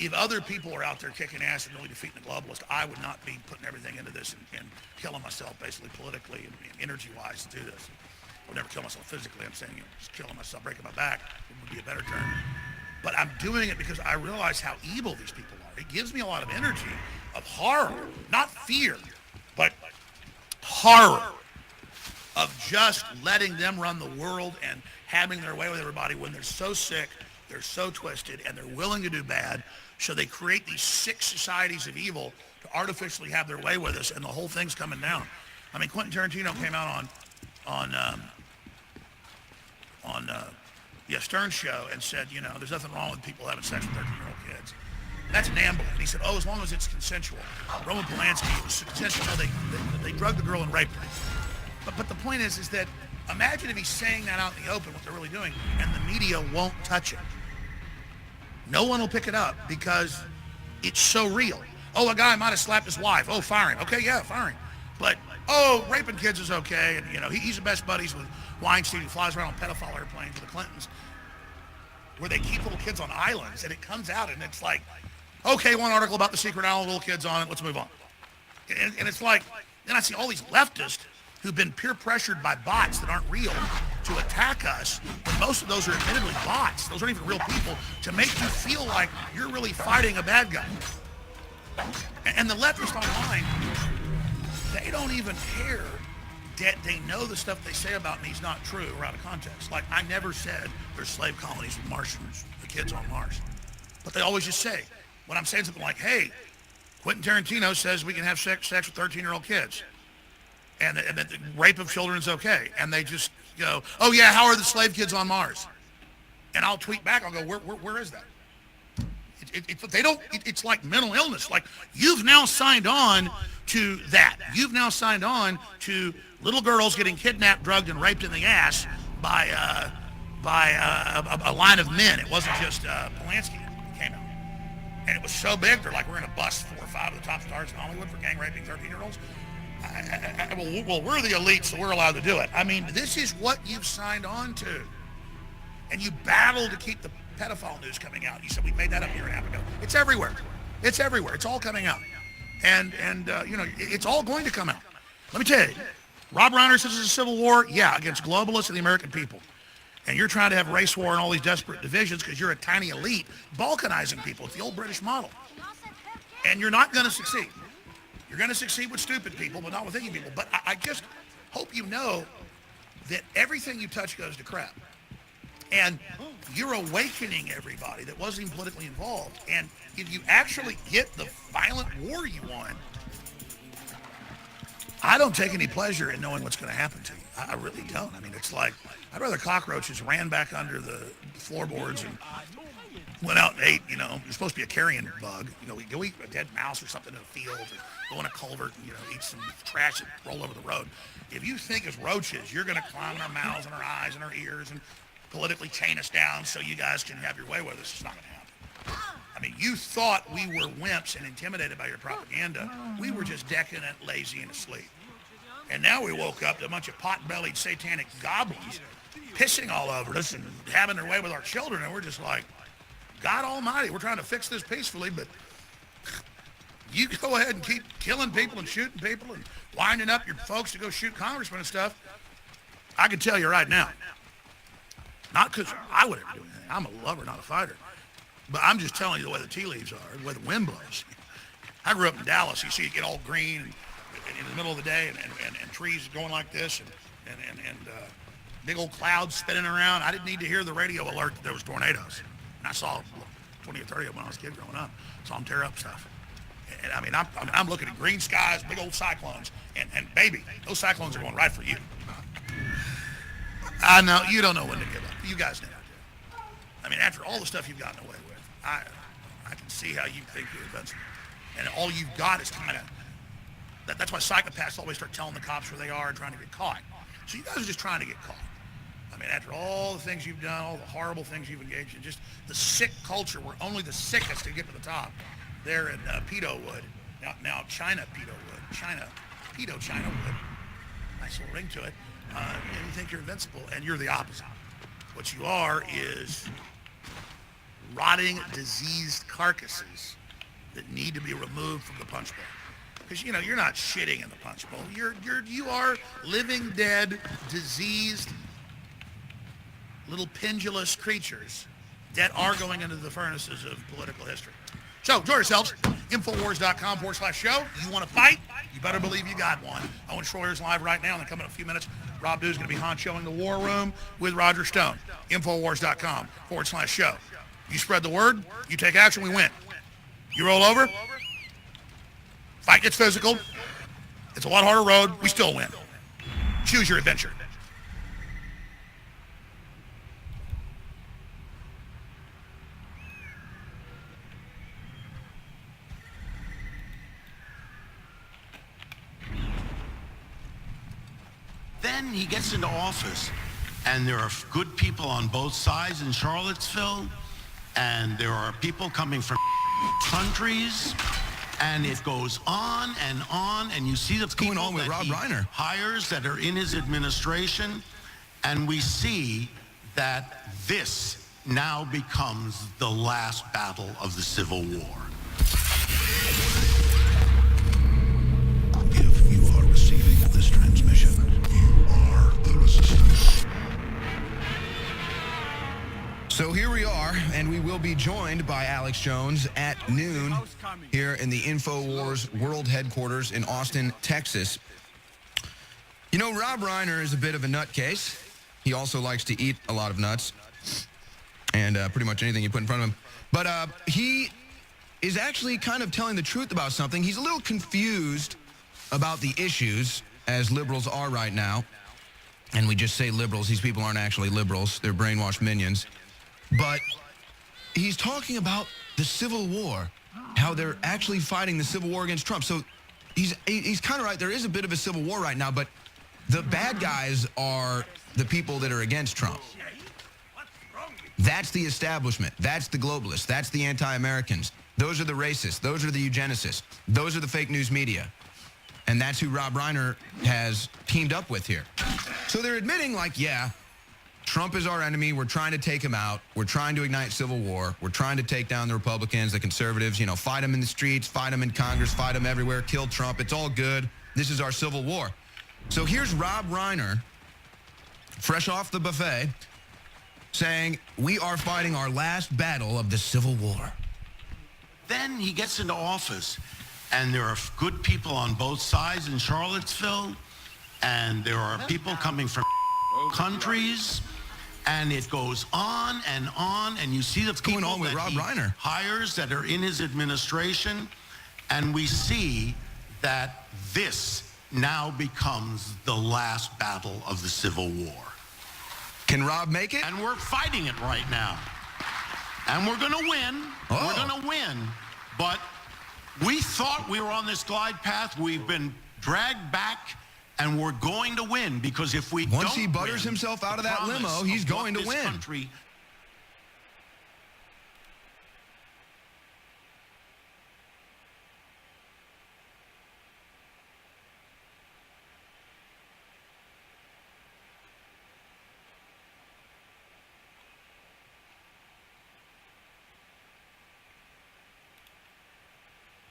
If other people are out there kicking ass and really defeating the globalist, I would not be putting everything into this and killing myself basically politically and energy-wise to do this. I would never kill myself physically. I'm saying just killing myself, breaking my back would be a better term. But I'm doing it because I realize how evil these people are. It gives me a lot of energy, of horror, not fear, but horror of just letting them run the world and having their way with everybody when they're so sick, they're so twisted, and they're willing to do bad. So they create these sick societies of evil to artificially have their way with us, and the whole thing's coming down. I mean, Quentin Tarantino came out on Stern's show and said, there's nothing wrong with people having sex with 13-year-old kids. That's an ambush. And he said, as long as it's consensual. Roman Polanski, it was consensual. They drugged the girl and raped her. But the point is that imagine if he's saying that out in the open, what they're really doing, and the media won't touch it. No one will pick it up because it's so real. A guy might have slapped his wife. Fire him. Okay, yeah, fire him. But, raping kids is okay. And, he's the best buddies with Weinstein. He flies around on pedophile airplanes with the Clintons, where they keep little kids on islands. And it comes out and it's like, okay, one article about the secret island, little kids on it. Let's move on. And it's like, then I see all these leftists who've been peer pressured by bots that aren't real to attack us, when most of those are admittedly bots. Those aren't even real people, to make you feel like you're really fighting a bad guy. And the leftists online, they don't even care that they know the stuff they say about me is not true or out of context. Like, I never said there's slave colonies with Martians, the kids on Mars. But they always just say, when I'm saying something like, hey, Quentin Tarantino says we can have sex with 13-year-old kids. And that the rape of children is okay. And they just go, oh yeah, how are the slave kids on Mars? And I'll tweet back, I'll go, where is that? It's like mental illness. Like, you've now signed on to that. You've now signed on to little girls getting kidnapped, drugged, and raped in the ass by a line of men. It wasn't just Polanski that came out. And it was so big, they're like, we're going to bust 4 or 5 of the top stars in Hollywood for gang raping 13-year-olds. Well, we're the elite, so we're allowed to do it. I mean, this is what you've signed on to. And you battle to keep the pedophile news coming out. You said we made that up a year and a half ago. It's everywhere. It's everywhere. It's all coming out. And you know, it's all going to come out. Let me tell you, Rob Reiner says it's a civil war. Yeah, against globalists and the American people. And you're trying to have race war and all these desperate divisions because you're a tiny elite balkanizing people. It's the old British model. And you're not going to succeed. You're going to succeed with stupid people, but not with thinking people. But I just hope you know that everything you touch goes to crap. And you're awakening everybody that wasn't even politically involved. And if you actually get the violent war you want, I don't take any pleasure in knowing what's going to happen to you. I really don't. I mean, it's like, I'd rather cockroaches ran back under the floorboards and went out and ate, you know, you're supposed to be a carrion bug. You know, we go eat a dead mouse or something in a field, or go in a culvert and, you know, eat some trash and roll over the road. If you think as roaches, you're going to climb in our mouths and our eyes and our ears and politically chain us down so you guys can have your way with us, it's not going to happen. I mean, you thought we were wimps and intimidated by your propaganda. We were just decadent, lazy, and asleep. And now we woke up to a bunch of pot-bellied satanic goblins pissing all over us and having their way with our children, and we're just like, God almighty, we're trying to fix this peacefully, but you go ahead and keep killing people and shooting people and winding up your folks to go shoot congressmen and stuff. I can tell you right now, not because I would ever do anything. I'm a lover, not a fighter. But I'm just telling you the way the tea leaves are, the way the wind blows. I grew up in Dallas. You see it get all green in the middle of the day and trees going like this and big old clouds spinning around. I didn't need to hear the radio alert that there was tornadoes. And I saw 20 or 30 of them when I was a kid growing up. Saw them tear up stuff. And I mean, I'm looking at green skies, big old cyclones. And baby, those cyclones are going right for you. I know, you don't know when to give up. You guys never do. I mean, after all the stuff you've gotten away with, I can see how you think you're invincible. And all you've got is kind of, that's why psychopaths always start telling the cops where they are and trying to get caught. So you guys are just trying to get caught. I mean, after all the things you've done, all the horrible things you've engaged in, just the sick culture where only the sickest can get to the top. There in Pedowood, now China Pedowood, China Wood, nice little ring to it. And you think you're invincible, and you're the opposite. What you are is rotting, diseased carcasses that need to be removed from the punch bowl. Because, you know, you're not shitting in the punch bowl. You are living, dead, diseased, little pendulous creatures that are going into the furnaces of political history. So, enjoy yourselves. Infowars.com/show. You want to fight? You better believe you got one. Owen Schroyer's live right now, and then coming in a few minutes, Rob Dew's going to be honchoing the War Room with Roger Stone. Infowars.com/show. You spread the word, you take action, we win. You roll over, fight gets physical. It's a lot harder road, we still win. Choose your adventure. Then he gets into office, and there are good people on both sides in Charlottesville, and there are people coming from countries, and it goes on, and you see the people going on with Rob Reiner hires that are in his administration, and we see that this now becomes the last battle of the Civil War. If you are receiving this transmission, And we will be joined by Alex Jones at noon here in the InfoWars World Headquarters in Austin, Texas. You know, Rob Reiner is a bit of a nutcase. He also likes to eat a lot of nuts and pretty much anything you put in front of him. But he is actually kind of telling the truth about something. He's a little confused about the issues, as liberals are right now. And we just say liberals. These people aren't actually liberals. They're brainwashed minions. But he's talking about the Civil War, how they're actually fighting the Civil War against Trump. So he's kind of right. There is a bit of a civil war right now, but the bad guys are the people that are against Trump. That's the establishment. That's the globalists. That's the anti-Americans. Those are the racists. Those are the eugenicists. Those are the fake news media. And that's who Rob Reiner has teamed up with here. So they're admitting, like, yeah, Trump is our enemy. We're trying to take him out. We're trying to ignite civil war. We're trying to take down the Republicans, the conservatives, you know, fight them in the streets, fight them in Congress, fight them everywhere, kill Trump. It's all good. This is our civil war. So here's Rob Reiner, fresh off the buffet, saying, we are fighting our last battle of the Civil War. Then he gets into office, and there are good people on both sides in Charlottesville, and there are people coming from countries, and it goes on, and you see the What's going on with Rob Reiner? Hires that are in his administration, and we see that this now becomes the last battle of the Civil War. Can Rob make it? And we're fighting it right now. And we're going to win. Oh. We're going to win. But we thought we were on this glide path. We've been dragged back, and we're going to win, because if we Once he butters himself out of that limo, he's going to win. Country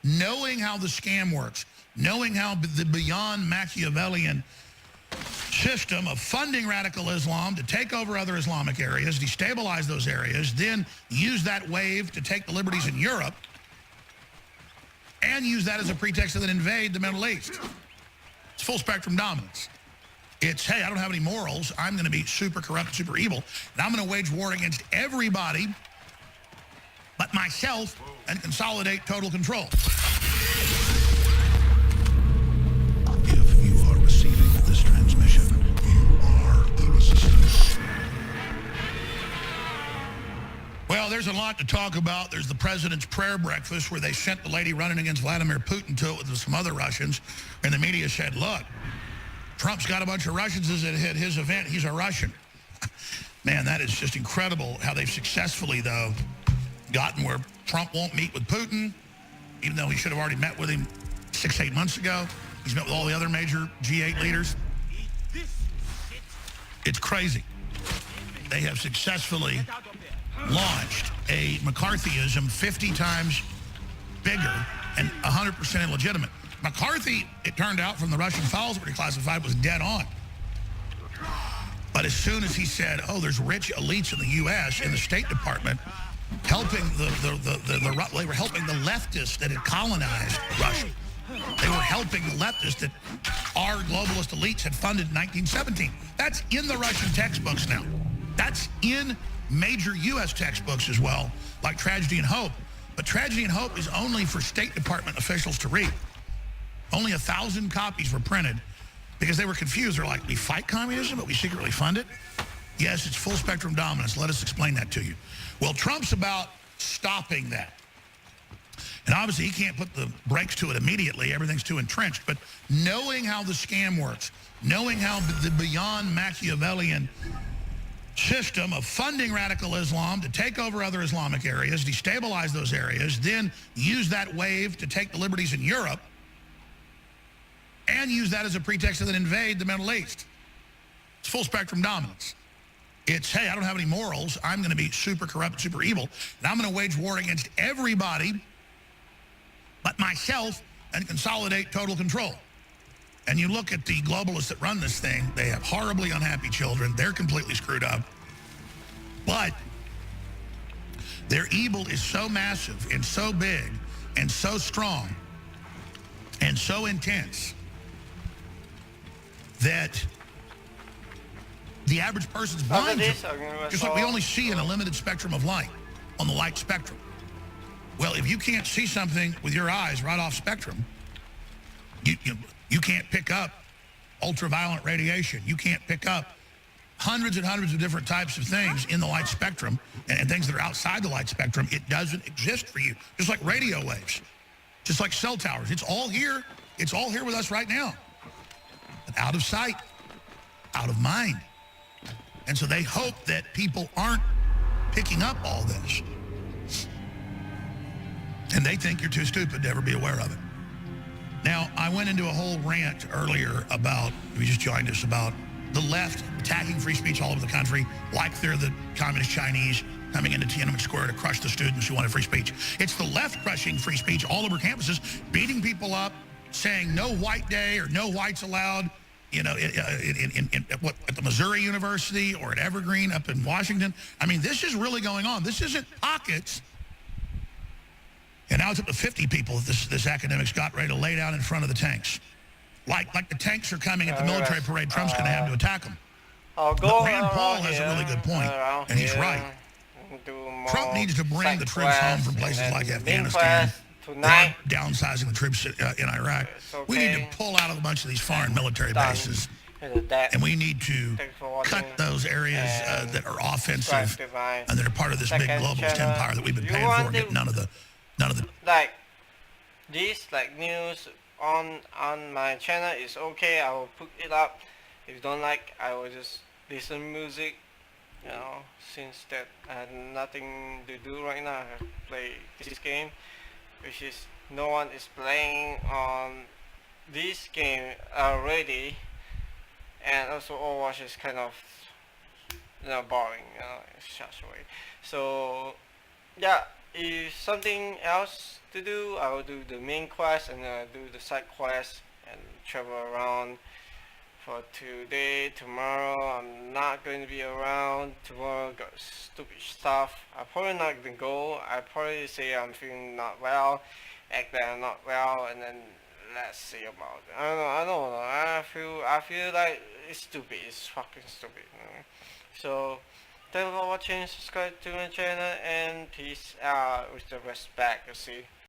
knowing how the scam works, knowing how the beyond Machiavellian system of funding radical Islam to take over other Islamic areas, destabilize those areas, then use that wave to take the liberties in Europe, and use that as a pretext to then invade the Middle East. It's full spectrum dominance. It's, hey, I don't have any morals. I'm going to be super corrupt, super evil, and I'm going to wage war against everybody but myself and consolidate total control. If you are receiving this transmission, you are the resistance. Well, there's a lot to talk about. There's the president's prayer breakfast where they sent the lady running against Vladimir Putin to it with some other Russians, and the media said, look, Trump's got a bunch of Russians at his event. He's a Russian. Man, that is just incredible how they've successfully, though, gotten where Trump won't meet with Putin, even though he should have already met with him 6-8 months ago. He's met with all the other major G8 leaders. It's crazy. They have successfully launched a McCarthyism 50 times bigger and 100% illegitimate. McCarthy, it turned out from the Russian files that were declassified, was dead on. But as soon as he said, oh, there's rich elites in the U.S. in the State Department helping they were helping the leftists that had colonized Russia. They were helping the leftists that our globalist elites had funded in 1917. That's in the Russian textbooks now. That's in major U.S. textbooks as well, like Tragedy and Hope. But Tragedy and Hope is only for State Department officials to read. Only 1,000 copies were printed because they were confused. They're like, we fight communism, but we secretly fund it? Yes, it's full spectrum dominance. Let us explain that to you. Well, Trump's about stopping that. And obviously, he can't put the brakes to it immediately. Everything's too entrenched. But knowing how the scam works, knowing how the beyond Machiavellian system of funding radical Islam to take over other Islamic areas, destabilize those areas, then use that wave to take the liberties in Europe, and use that as a pretext to then invade the Middle East. It's full spectrum dominance. It's, hey, I don't have any morals. I'm going to be super corrupt, super evil, and I'm going to wage war against everybody but myself and consolidate total control. And you look at the globalists that run this thing, they have horribly unhappy children. They're completely screwed up. But Their evil is so massive and so big and so strong and so intense that the average person's blind to it. Just like we only see in a limited spectrum of light on the light spectrum. Well, if you can't see something with your eyes right off spectrum, you can't pick up ultraviolet radiation. You can't pick up hundreds and hundreds of different types of things in the light spectrum and things that are outside the light spectrum. It doesn't exist for you. Just like radio waves, just like cell towers. It's all here. It's all here with us right now. But out of sight, out of mind. And so they hope that people aren't picking up all this. And they think you're too stupid to ever be aware of it. Now, I went into a whole rant earlier about, if you just joined us, about the left attacking free speech all over the country like they're the communist Chinese coming into Tiananmen Square to crush the students who wanted free speech. It's the left crushing free speech all over campuses, beating people up, saying no white day or no whites allowed, you know, at the Missouri University or at Evergreen up in Washington. I mean, this is really going on. This isn't pockets. And now it's up to 50 people that this academic's got ready to lay down in front of the tanks. Like the tanks are coming at the military parade Trump's going to have to attack them. But Rand Paul has a really good point, and he's right. Trump needs to bring the troops home from places like Afghanistan. They're downsizing the troops in Iraq. We need to pull out of a bunch of these foreign military bases, and we need to cut those areas that are offensive and that are part of this big globalist empire that we've been paying for. Get none of the like this news on my channel is okay. I will put it up. If you don't like, I will just listen music. You know, since that I had nothing to do right now, I have to play this game, which is no one is playing on this game already, and also Overwatch is kind of boring, in such a way. So yeah, if something else to do, I will do the main quest and do the side quest and travel around. For today, tomorrow, I'm not going to be around. Tomorrow, got stupid stuff. I'm probably not going to go. I probably say I'm feeling not well, act that I'm not well, and then let's see about it. I don't know. I feel like it's stupid. It's fucking stupid. So, thank you for watching. Subscribe to my channel, and peace out with the respect. You see.